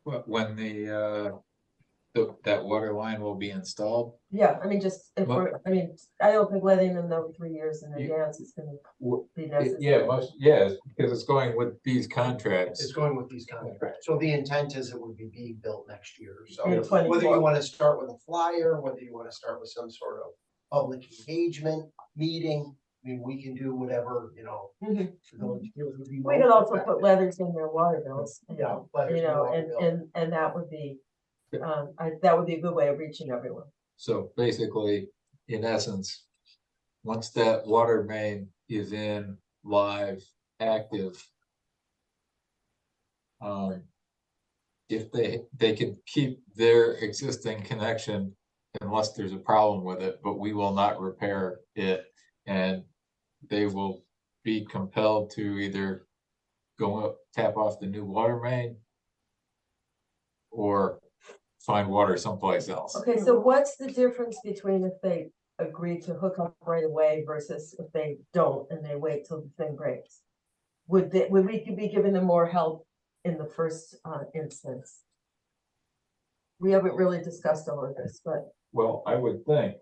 When that water line will be installed. Yeah, I mean, just if Well- I don't think letting them know 3 years in You- advance is gonna be Yeah, necessary. because it's going with these contracts. It's going with these contracts. So the intent is it would be being built next year. So In whether 24. you want to start with a flyer, whether you want to start with some sort of public engagement meeting, I mean, we can do whatever, Mhm. the village feels would be We could most also put effective. letters in their water bills. Yeah, letters in the water bill. And that would be, that would be a good way of reaching everyone. So basically, in essence, once that water main is in live, active, if they can keep their existing connection unless there's a problem with it, but we will not repair it, and they will be compelled to either go up, tap off the new water main, or find water someplace else. Okay, so what's the difference between if they agree to hook up right away versus if they don't and they wait till the thing breaks? Would we be giving them more help in the first instance? We haven't really discussed all of this, but Well, I would think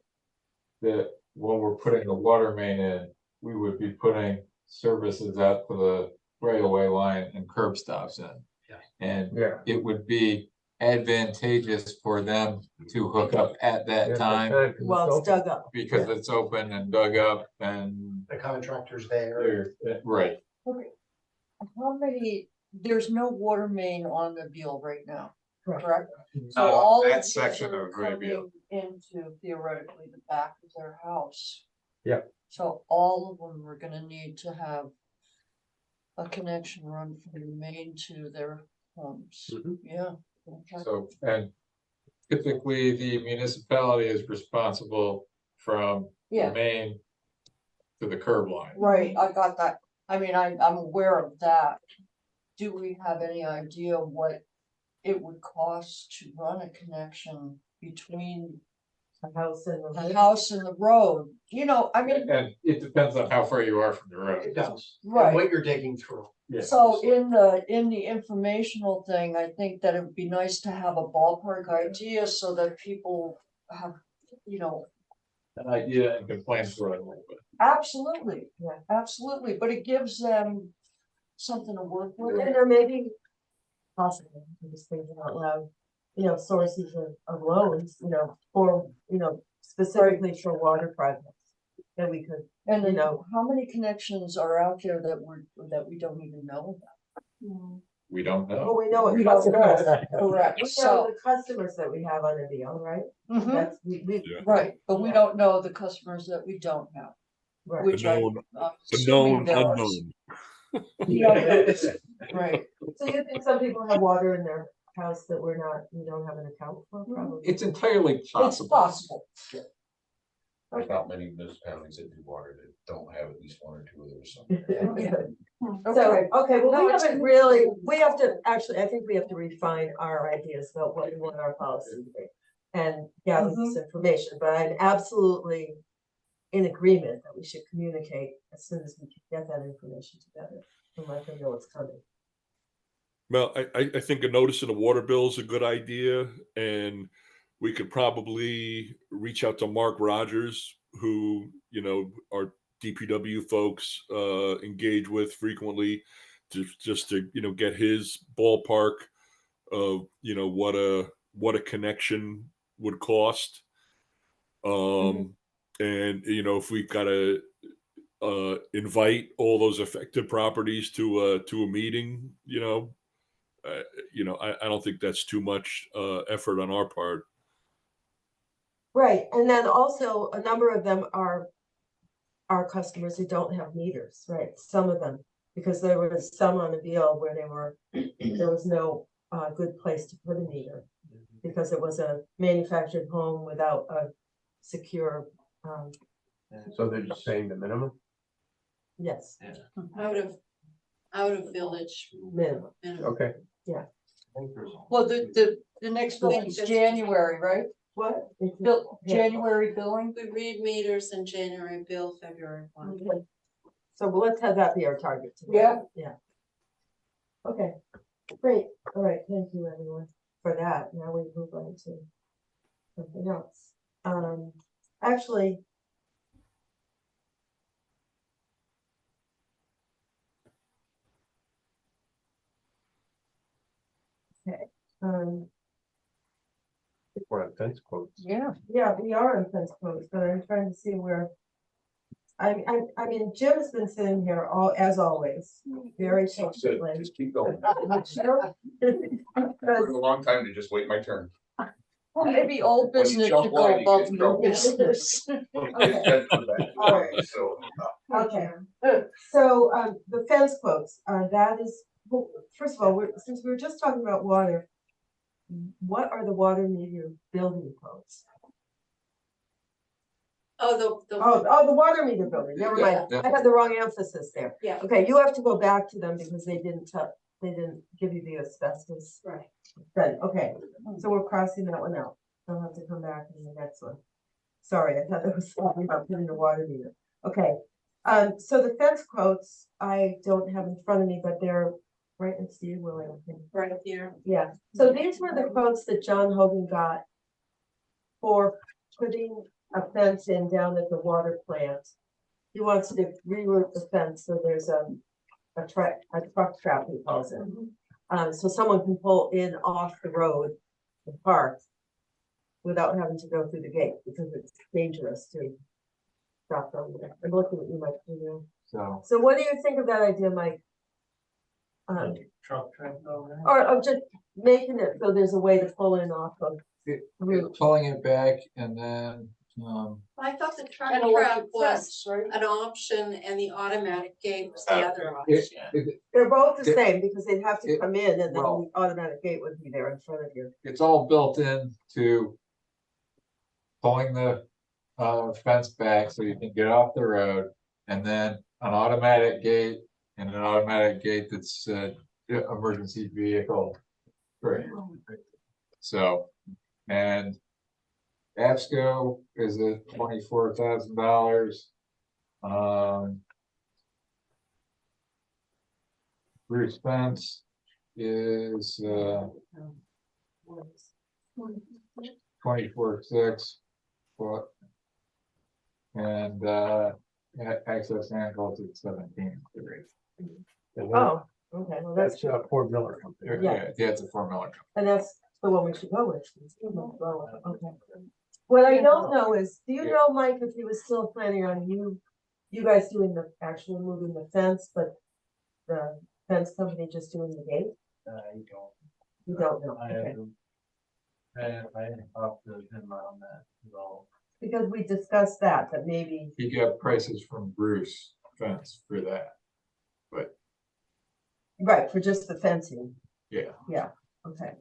that when we're putting the water main in, we would be putting services out to the railway line and curb stops in. Yeah. And Yeah. it would be advantageous for them to hook up at that time well, it's dug up. because it's open and dug up and The contractor's there. right. Okay. How many, there's no water main on the Beal right now, correct? So No, all of that these section are of Gray Beal. coming into theoretically the back of their house. Yeah. So all of them are gonna need to have a connection run from the main to their homes. Mhm. Yeah. Okay. So, and typically the municipality is responsible from the Yeah. main to the curb line. Right, I got that. I mean, I'm aware of that. Do we have any idea what it would cost to run a connection between A house and the house and the road? You know, I mean, And it depends on how far you are from the road. It does. And right. what you're digging through. Yeah. So in the informational thing, I think that it would be nice to have a ballpark idea so that people have, you know, An idea and can plan for it a little bit. absolutely, Yeah. absolutely, but it gives them something to work with. And there may be possibly, I'm just thinking out loud, sources of loans, for, specifically for water projects. That we could, And you then know, how many connections are out there that we don't even know about? We don't know. well, we know what We don't customers. know. Correct, We know so, the customers that we have on a deal, right? mhm, That's, we, Yeah. right, but we don't know the customers that we don't have, right. The which I. known, I'm the assuming known there are. unknown. Yeah, right, So you think some people have water in their house that we don't have an account for, probably? It's entirely it's possible. possible, There's not many municipalities that do water that don't have at least one or two of those. somewhere. So, okay, well, No, we it's haven't really, we have to, actually, I think we have to refine our ideas about what we want our policy to be. And gather this information, but I'm absolutely in agreement that we should communicate as soon as we can get that information together and let them know what's coming. Well, I think a notice in the water bill is a good idea, and we could probably reach out to Mark Rogers, who, our DPW folks engage with frequently, just to get his ballpark of what a connection would cost. And if we've got to invite all those affected properties to a meeting, I don't think that's too much effort on our part. Right, and then also a number of them are our customers who don't have meters, right? Some of them, because there was some on the deal where there was no good place to put a meter because it was a manufactured home without a secure, So they're just saying the minimum? yes, Out of village. minimum. Okay. well, the next bill is January, right? What? Bill, January billing, We read meters in January, bill February 1. So let's have that be our target. today. Yeah. Yeah. Okay, great. All right, thank you everyone for that. Now we move on to something else. Actually. Okay, We're on fence quotes. yeah. yeah, we are in fence quotes, but I'm trying to see where. I mean, Jim's been sitting here as always, very Said, patiently. just keep going. Sure. Took a long time to just wait my turn. Well, maybe old When you business jump should go line, you above get in new trouble. business. Okay. All right. So, Okay, so, the fence quotes, that is, well, first of all, since we were just talking about water, what are the water meter building codes? Oh, the. Oh, the water meter building, never mind, Yeah. I had the wrong emphasis there. Yeah. Okay, you have to go back to them because they didn't give you the asbestos. Right. Right, okay, so we're crossing that one out, I'll have to come back in the next one. Sorry, I thought that was talking about putting the water meter, okay. So the fence quotes, I don't have in front of me, but they're right next to you, Willie, I think. Right here. Yeah, so these were the quotes that John Hogan got for putting a fence in down at the water plant. He wants to reroute the fence, so there's a truck trap, he calls it. So someone can pull in off the road and park without having to go through the gate, because it's dangerous to stop them. I'm looking at you, Mike. So what do you think of that idea, Mike? Truck traffic over there. Or of just making it so there's a way to pull in off of. Pulling it back and then I thought the truck Kind of like trap the was fence, right? an option and the automatic gate was the other It- option. it- They're both the It- same because they'd have to it- come in and then well- the automatic gate would be there in front of you. It's all built in to pulling the fence back so you can get off the road, and then an automatic gate and an automatic gate that's emergency vehicle. Right. So, and ABSCO is at $24,000. Bruce Fence is 24,600. What? And access handles at 17,300. Oh, okay, well, that's, That's Fort Miller Company. Yeah. Yeah, it's a $4 million. and that's the one we should go with. Okay. What I don't know is, do you know, Mike, if he was still planning on you guys doing the actual moving the fence, but the fence company just doing the gate? You don't know, okay. I talked to him on that, so. Because we discussed that maybe, He got prices from Bruce Fence for that. But right, for just the fencing, yeah, okay.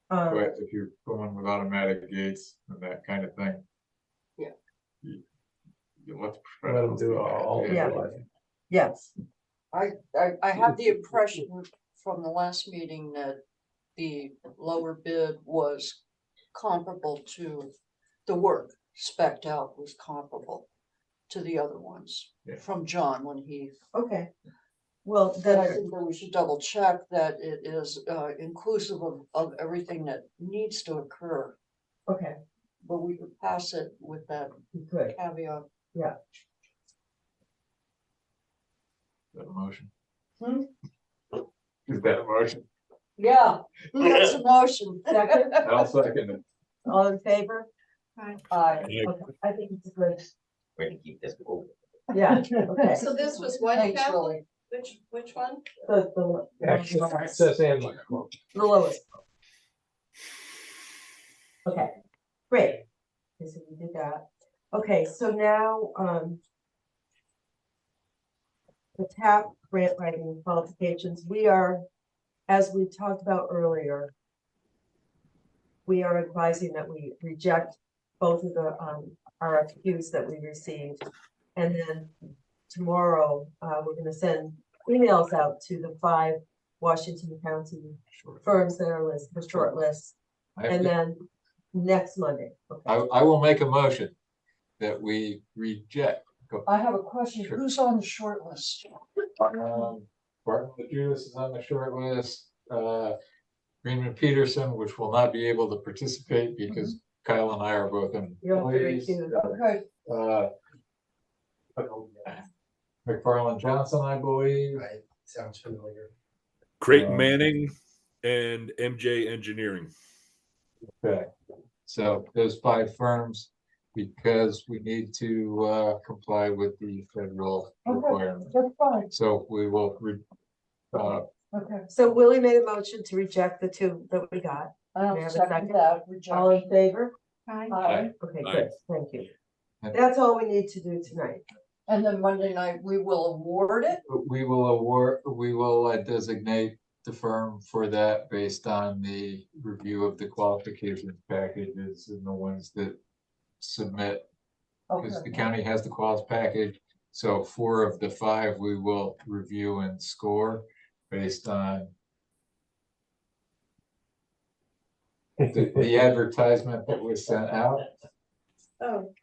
but if you're going with automatic gates and that kind of thing. Yeah. You let the Let them professionals do that. all the Yeah. lighting. Yes, I have the impression from the last meeting that the lower bid was comparable to the work spec'd out was comparable to the other ones Yeah. from John when he, okay. Well, then I then, think that we should double check that it is inclusive of everything that needs to occur. okay, But we could pass it with that good, caveat. Is that a motion? Hmm? Is that a motion? Yeah, that's a motion. second, I'll second it. all in favor? Aye. Okay, I think it's a good, We're gonna keep this open. yeah, okay. So this was what, Thanks, Cal? Lily. Which one? The Access and light. the lowest. Okay, great. Okay, so we did that. Okay, so now, the TAP grant writing qualifications, we are, as we talked about earlier, we are advising that we reject both of the, RFQs that we received. And then tomorrow, we're gonna send emails out to the 5 Washington County firms that are listed, the short list. And then next Monday. Okay. I will make a motion that we reject. I have a question. Who's on the short list? Barton LaJudas is on the short list. Greenman Peterson, which will not be able to participate because Kyle and I are both You'll have to employees. recuse. Okay, McFarland Johnson, I believe. Right, sounds familiar. Creighton Manning and MJ Engineering. Okay, so those 5 firms, because we need to comply with the federal requirements. that's fine. So we will Okay. So Willie made a motion to reject the 2 that we got. I'll May I have a second second? that. All in favor? Aye. Okay, Aye. good, thank you. And- That's all we need to do tonight. And then Monday night, we will award it. we will designate the firm for that based on the review of the qualifications packages and the ones that submit. Because the county has the quals package, so 4 of the 5 we will review and score based on the advertisement that was sent out. Oh,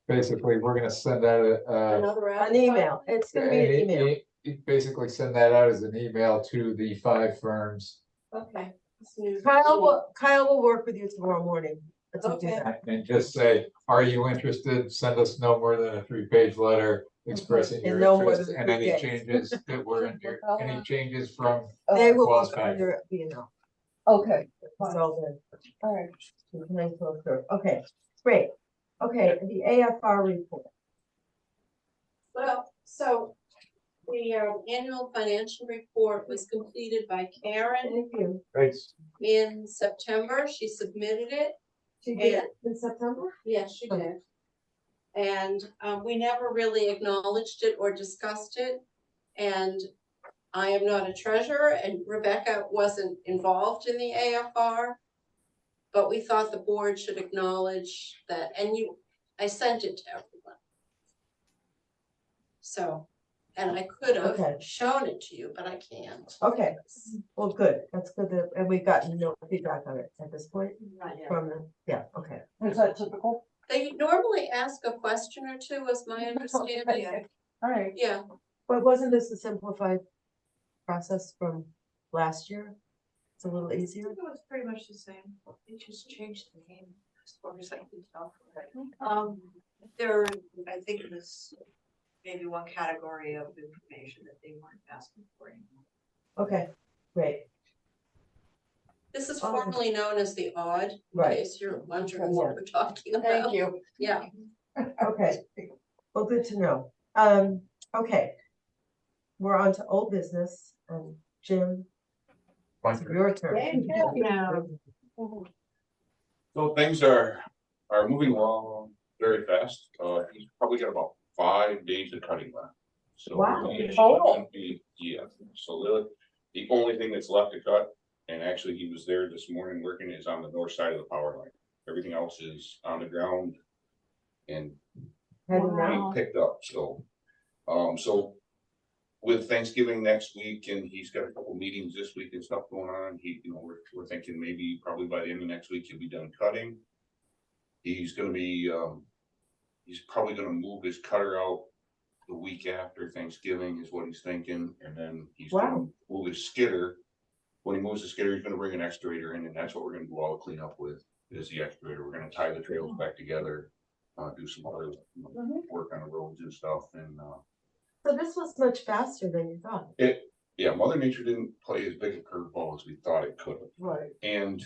Basically, we're gonna send out another. An email, it's gonna be an email. basically send that out as an email to the 5 firms. Okay. Kyle will work with you tomorrow morning. to do Okay. that. And just say, are you interested? Send us no more than a 3-page letter expressing And your no more interest than and 3 any days. changes that were in here, any changes from. They will Clause look package. under B&O. Okay, So then, all right. we can then go through. Okay, great. Okay, the AFR report. Well, so the annual financial report was completed by Karen Thank you. Thanks. in September. She submitted it. She did in September? Yes, she Oh. did. And we never really acknowledged it or discussed it. And I am not a treasurer and Rebecca wasn't involved in the AFR. But we thought the board should acknowledge that, and I sent it to everyone. So, and I could Okay. have shown it to you, but I can't. Okay, well, good, that's good, and we've gotten no feedback on it at this point Not yet. from the, yeah, okay. Is that typical? They normally ask a question or two, is my understanding. All right. Yeah, But wasn't this a simplified process from last year? It's a little easier. It was pretty much the same. They just changed the name as far as I can tell. There, I think it was maybe one category of information that they weren't asking for anymore. Okay, great, this is Oh. formerly known as the odd, in Right. case you're wondering what we're talking about. Thank you. Yeah. okay, well, good to know. Okay. We're on to old business, and Jim, it's your turn. Yeah. So things are moving along very fast. He's probably got about 5 days of cutting left. So Wow. he should Oh. yeah, so the only thing that's left to cut, and actually he was there this morning working, is on the north side of the power line. Everything else is on the ground and being picked up, so. So with Thanksgiving next week, and he's got a couple meetings this week and stuff going on, we're thinking maybe probably by the end of next week he'll be done cutting. He's gonna be, he's probably gonna move his cutter out the week after Thanksgiving is what he's thinking, and then he's gonna move his skidder. When he moves the skidder, he's gonna bring an excavator in, and that's what we're gonna do all the cleanup with, is the excavator. We're gonna tie the trails back together, do some other work on the roads and stuff, and So this was much faster than you thought. yeah, Mother Nature didn't play as big a curveball as we thought it could have. Right. And,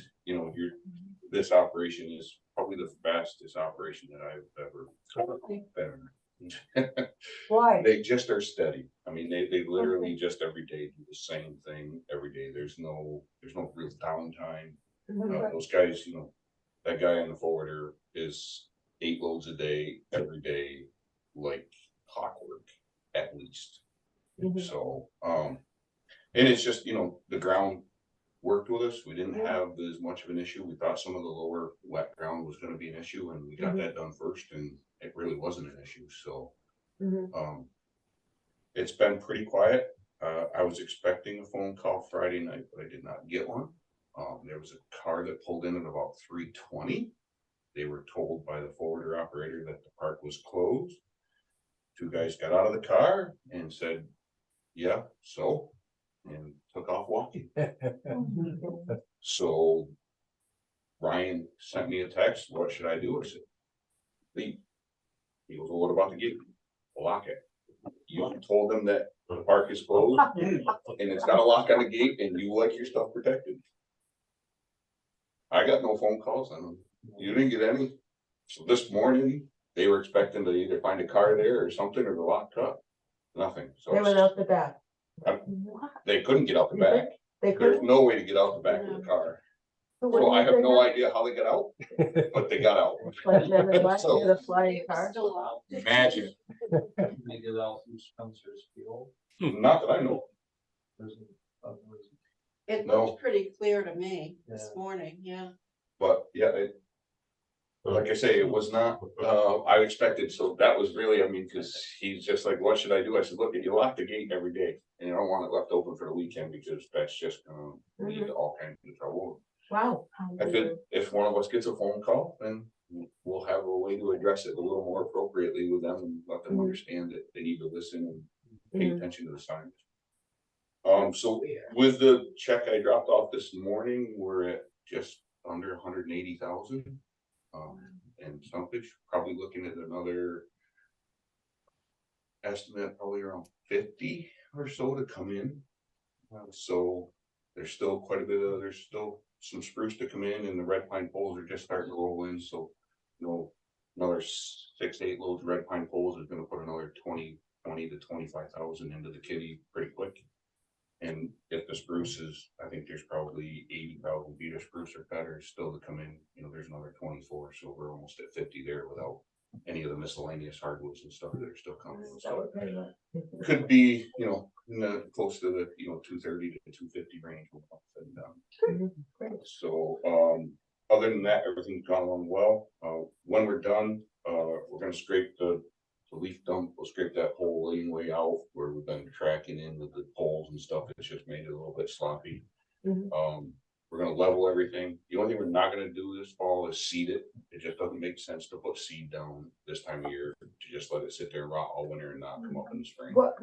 this operation is probably the fastest operation that I've ever been in. Why? They just are steady. I mean, they literally just every day do the same thing every day. There's no real downtime. Those guys, that guy on the forwarder is 8 loads a day, every day, like clockwork, at least. So, and it's just, the ground worked with us. We didn't have as much of an issue. We thought some of the lower wet ground was gonna be an issue, and we got that done first, and it really wasn't an issue, so. It's been pretty quiet. I was expecting a phone call Friday night, but I did not get one. There was a car that pulled in at about 3:20. They were told by the forwarder operator that the park was closed. 2 guys got out of the car and said, yeah, so, and took off walking. So Ryan sent me a text, what should I do? I said, leave. He goes, well, what about the gate? Lock it. You told them that the park is closed and it's got a lock on the gate and you like your stuff protected. I got no phone calls on them. You didn't get any. So this morning, they were expecting to either find a car there or something, or the lock cut. Nothing. So They went out the back. they couldn't get out the back. They There's couldn't. no way to get out the back of the car. So what So do I you have think no of- idea how they got out, but they got out. Like men in black So- in a flying car? Imagine, Make it out through Spencer's Field. not that I know. It No. looked pretty clear to me this Yeah. morning, yeah. But yeah, like I say, it was not, I expected, so that was really, cause he's just like, what should I do? I said, look, you lock the gate every day and you don't want it left open for the weekend because that's just gonna lead to all kinds of trouble. Wow. I said, if one of us gets a phone call, then we'll have a way to address it a little more appropriately with them and let them understand that they need to listen and pay attention to the signs. So with the check I dropped off this morning, we're at just under 180,000. And stumpage, probably looking at another estimate, probably around 50 or so to come in. So there's still quite a bit of, there's still some spruce to come in, and the red pine poles are just starting to roll in. So, another 6 to 8 loads of red pine poles is going to put another 20 to 25,000 into the kitty pretty quick. And if the spruce is, I I think there's probably 80,000 feet of spruce or better still to come in, there's another 24, so we're almost at 50 there without any of the miscellaneous hardwoods and stuff that are still coming in. So could be, in the close to the, 230 to 250 range. So, other than that, everything's gone along well. When we're done, we're gonna scrape the leaf dump. We'll scrape that whole laneway out where we've been tracking in with the poles and stuff. It's just made it a little bit sloppy. We're gonna level everything. The only thing we're not gonna do this fall is seed it. It just doesn't make sense to put seed down this time of year to just let it sit there and rot all winter and not come up in the spring. What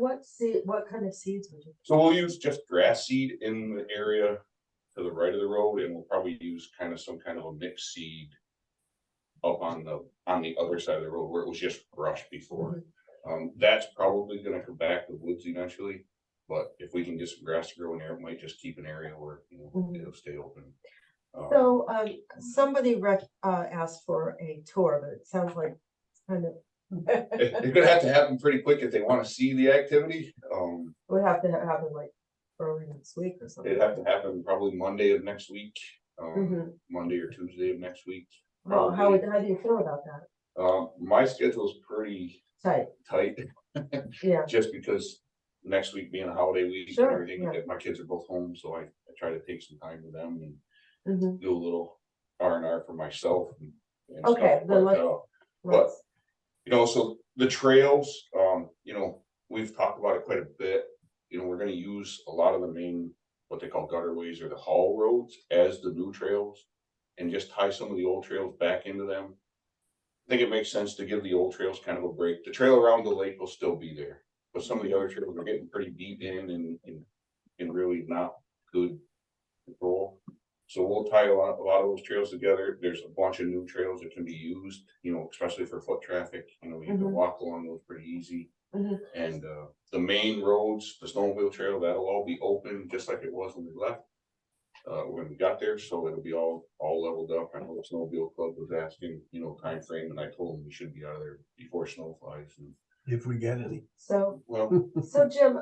kind of seeds would you? So we'll use just grass seed in the area to the right of the road, and we'll probably use some kind of a mixed seed up on the other side of the road where it was just brush before. That's probably gonna come back to woods eventually, but if we can get some grass to grow in there, it might just keep an area where it'll stay open. So somebody asked for a tour, but it sounds like it's kind of. It's gonna have to happen pretty quick if they want to see the activity. Would have to happen like early next week or something. It'd have to happen probably Monday of next week, Monday or Tuesday of next week. Well, how do you feel about that? My schedule is pretty tight. Yeah. Just because next week being a holiday week and everything, my kids are both home, so I try to take some time with them and do a little R&R for myself. And okay, stuff. But so the trails, we've talked about it quite a bit. We're going to use a lot of the main, what they call gutterways or the haul roads as the new trails and just tie some of the old trails back into them. I think it makes sense to give the old trails kind of a break. The trail around the lake will still be there, but some of the other trails are getting pretty deep in and really not good control. So we'll tie a lot of those trails together. There's a bunch of new trails that can be used, especially for foot traffic. You can walk along those pretty easy. And the main roads, the snowmobile trail, that'll all be open just like it was when we left. When we got there, so it'll be all leveled up. I know the snowmobile club was asking, time frame, and I told them we should be out of there before snow flies. And if we get any. So Jim,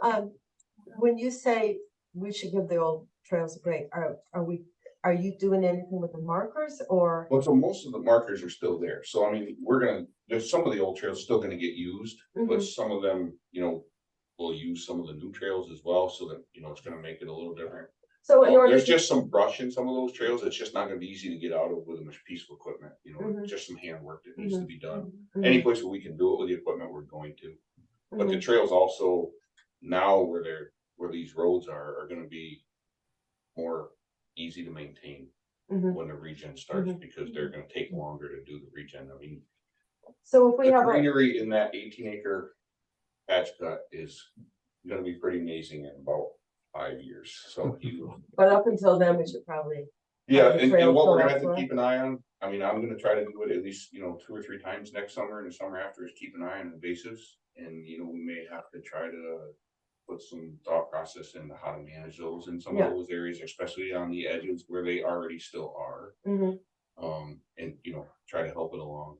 when you say we should give the old trails a break, are you doing anything with the markers or? Well, so most of the markers are still there. So I mean, there's some of the old trails still gonna get used, but some of them, we'll use some of the new trails as well, so that it's gonna make it a little different. So there's just some brush in some of those trails. It's just not gonna be easy to get out of with a piece of equipment. Just some handwork that needs to be done. Any place where we can do it with the equipment, we're going to. But the trails also now where these roads are gonna be more easy to maintain when the regen starts because they're gonna take longer to do the regen. I mean, so if we have greenery in that 18-acre patch cut is gonna be pretty amazing in about 5 years. So but up until then, we should probably. And what we're gonna have to keep an eye on. I mean, I'm gonna try to do it at least 2 or 3 times next summer and the summer after is keep an eye on invasives. And we may have to try to put some thought process into how to manage those in some of those areas, especially on the edges where they already still are. And try to help it along.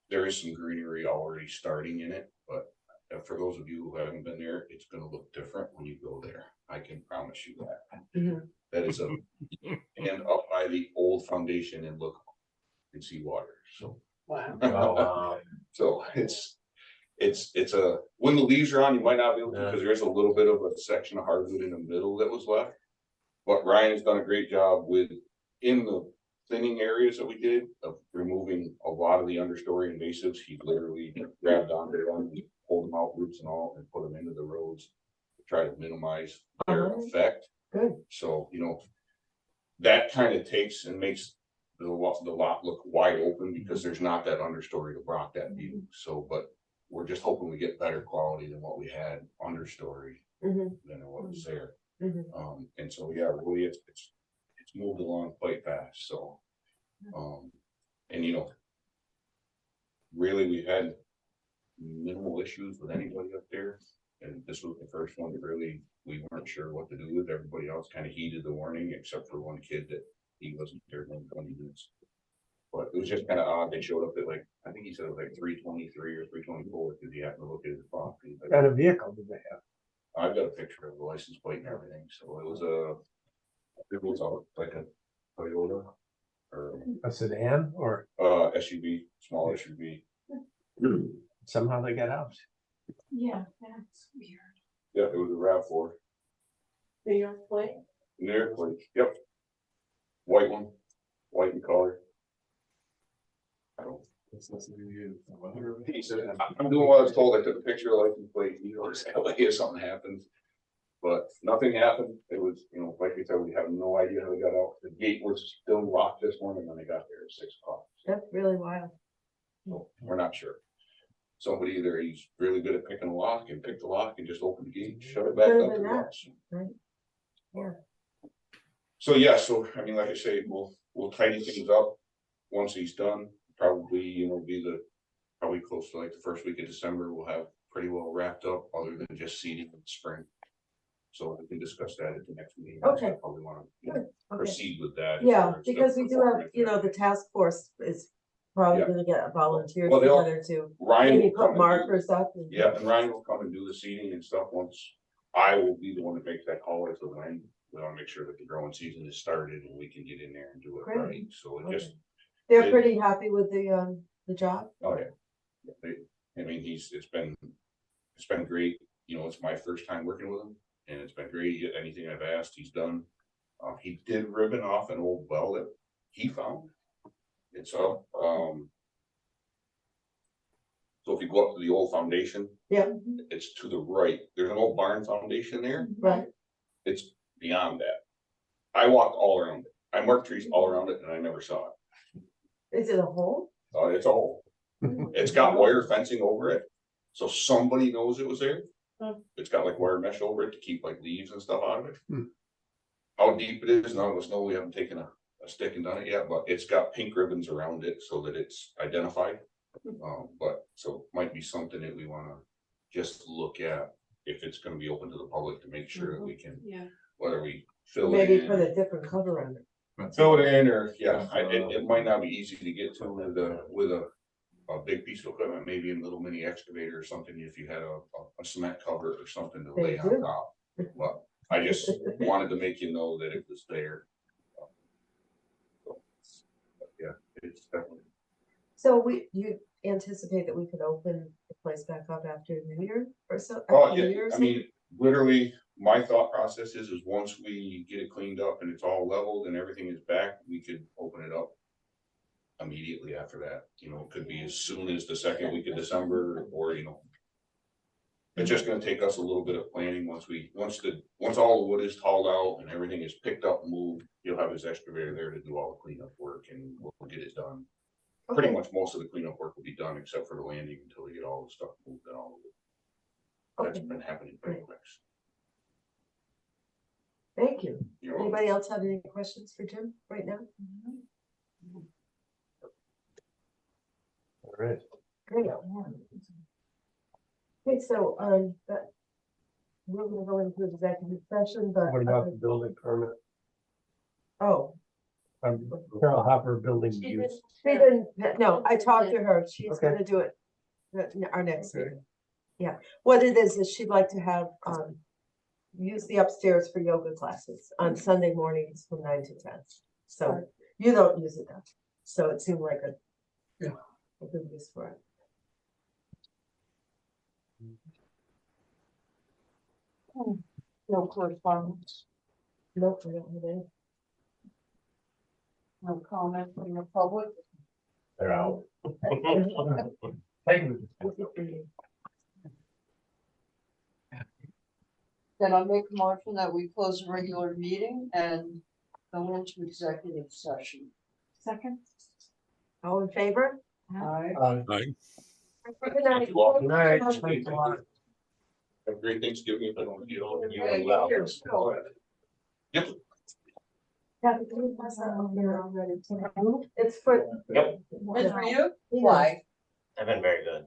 There is some greenery already starting in it, but for those of you who haven't been there, it's going to look different when you go there. I can promise you that. That is and up by the old foundation and look and see water. So wow. So it's when the leaves are on, you might not be able to because there's a little bit of a section of hardwood in the middle that was left. But Ryan has done a great job in the thinning areas that we did of removing a lot of the understory invasives. He literally grabbed onto them, pulled them out, roots and all, and put them into the roads to try to minimize their effect. Good. So that kind of takes and makes the lot look wide open because there's not that understory to block that view. So, but we're just hoping we get better quality than what we had understory than what was there. And so really it's moved along quite fast. So and really we've had minimal issues with anybody up there. And this was the first one that really we weren't sure what to do with. Everybody else kind of heeded the warning except for one kid that he wasn't there in 20 minutes. But it was just kind of odd. They showed up at I think he said it was 3:23 or 3:24 because he happened to look at his clock. What kind of vehicle did they have? I've got a picture of the license plate and everything, so it was like a Toyota or A sedan or SUV, small SUV. somehow they got out. Yeah, that's weird. Yeah, it was a RAV4. New York plate. New York plate, yep. White one, white in color. I don't. He said, I'm doing what I was told. I took a picture of the license plate, you know, just if something happens. But nothing happened. It was, you know, like we said, we have no idea how they got out. The gate was still locked this morning when they got there at 6 o'clock. That's really wild. So we're not sure. Somebody either he's really good at picking a lock and picked the lock and just opened the gate, shut it back Could've up been to the that, house. right? Yeah. So yeah, so I mean, like I say, we'll tidy things up once he's done. Probably, you know, probably close to like the first week of December, we'll have pretty well wrapped up, other than just seeding in the spring. So we can discuss that at the next meeting. Okay. Probably want Good, to okay. proceed with that. Yeah, because we do have, you know, the task force is probably Yeah. gonna get volunteers Well, they'll- together to Ryan maybe will come put and markers up. And- Yeah, and Ryan will come and do the seeding and stuff once. I will be the one that makes that call as to when. We want to make sure that the growing season is started and we can get in there and do it Great. right. So it Okay. just, They're It- pretty happy with the job. oh yeah. I mean, it's been great. You know, it's my first time working with him and it's been great. Anything I've asked, he's done. He did ribbon off an old well that he found. It's up, so if you go up to the old foundation, Yeah. it's to the right. There's an old barn foundation there. Right. It's beyond that. I walked all around it. I marked trees all around it and I never saw it. Is it a hole? It's a hole. It's got wire fencing over it. So somebody knows it was there. It's got like wire mesh over it to keep like leaves and stuff out of it. How deep it is, none of us know. We haven't taken a stick and done it yet, but it's got pink ribbons around it so that it's identified. But so it might be something that we wanna just look at if it's gonna be open to the public to make sure that we can, Yeah. whether we fill it Maybe in. put a different cover on it. Fill it in, or, yeah, it might not be easy to get to with a big piece of equipment, maybe a little mini excavator or something, if you had a cement cover or something to lay They on do. top. But I just wanted to make you know that it was there. But yeah, it's definitely. So you anticipate that we could open the place back up after New Year or so? Oh, after New yeah, Year's I mean, literally, my thought process is once we get it cleaned up and it's all leveled and everything is back, we could open it up immediately after that. You know, it could be as soon as the second week of December, or, you know, it's just gonna take us a little bit of planning once all the wood is hauled out and everything is picked up and moved. He'll have his excavator there to do all the cleanup work and we'll get it done. Pretty Okay. much most of the cleanup work will be done except for the landing until we get all the stuff moved and all of it. That's Okay. been happening pretty quick. Thank you. You're welcome. Anybody else have any questions for Jim right now? All right. Great. Okay, so, that. We're gonna go into executive session, but. What about the building permit? Oh, Carol Hopper building use. she didn't, no, I talked to her. She's Okay. gonna do it. Our next meeting. Yeah, what it is she'd like to have, use the upstairs for yoga classes on Sunday mornings from 9 to 10. So you don't use it now. So it seemed like a good use for it. No correspondence, Nope, I don't have any. no comment from the public. They're out. Thank you. Then I make a motion that we close the regular meeting and go into executive session. Second? All in favor? Aye. Right? Good night. Good night. Thanks a lot. Have a great Thanksgiving if I don't get all of you. Thank you. Yep. Kathy, can you pass that on there already? It's for. Yep. Good for you? Yeah. Why? I've been very good.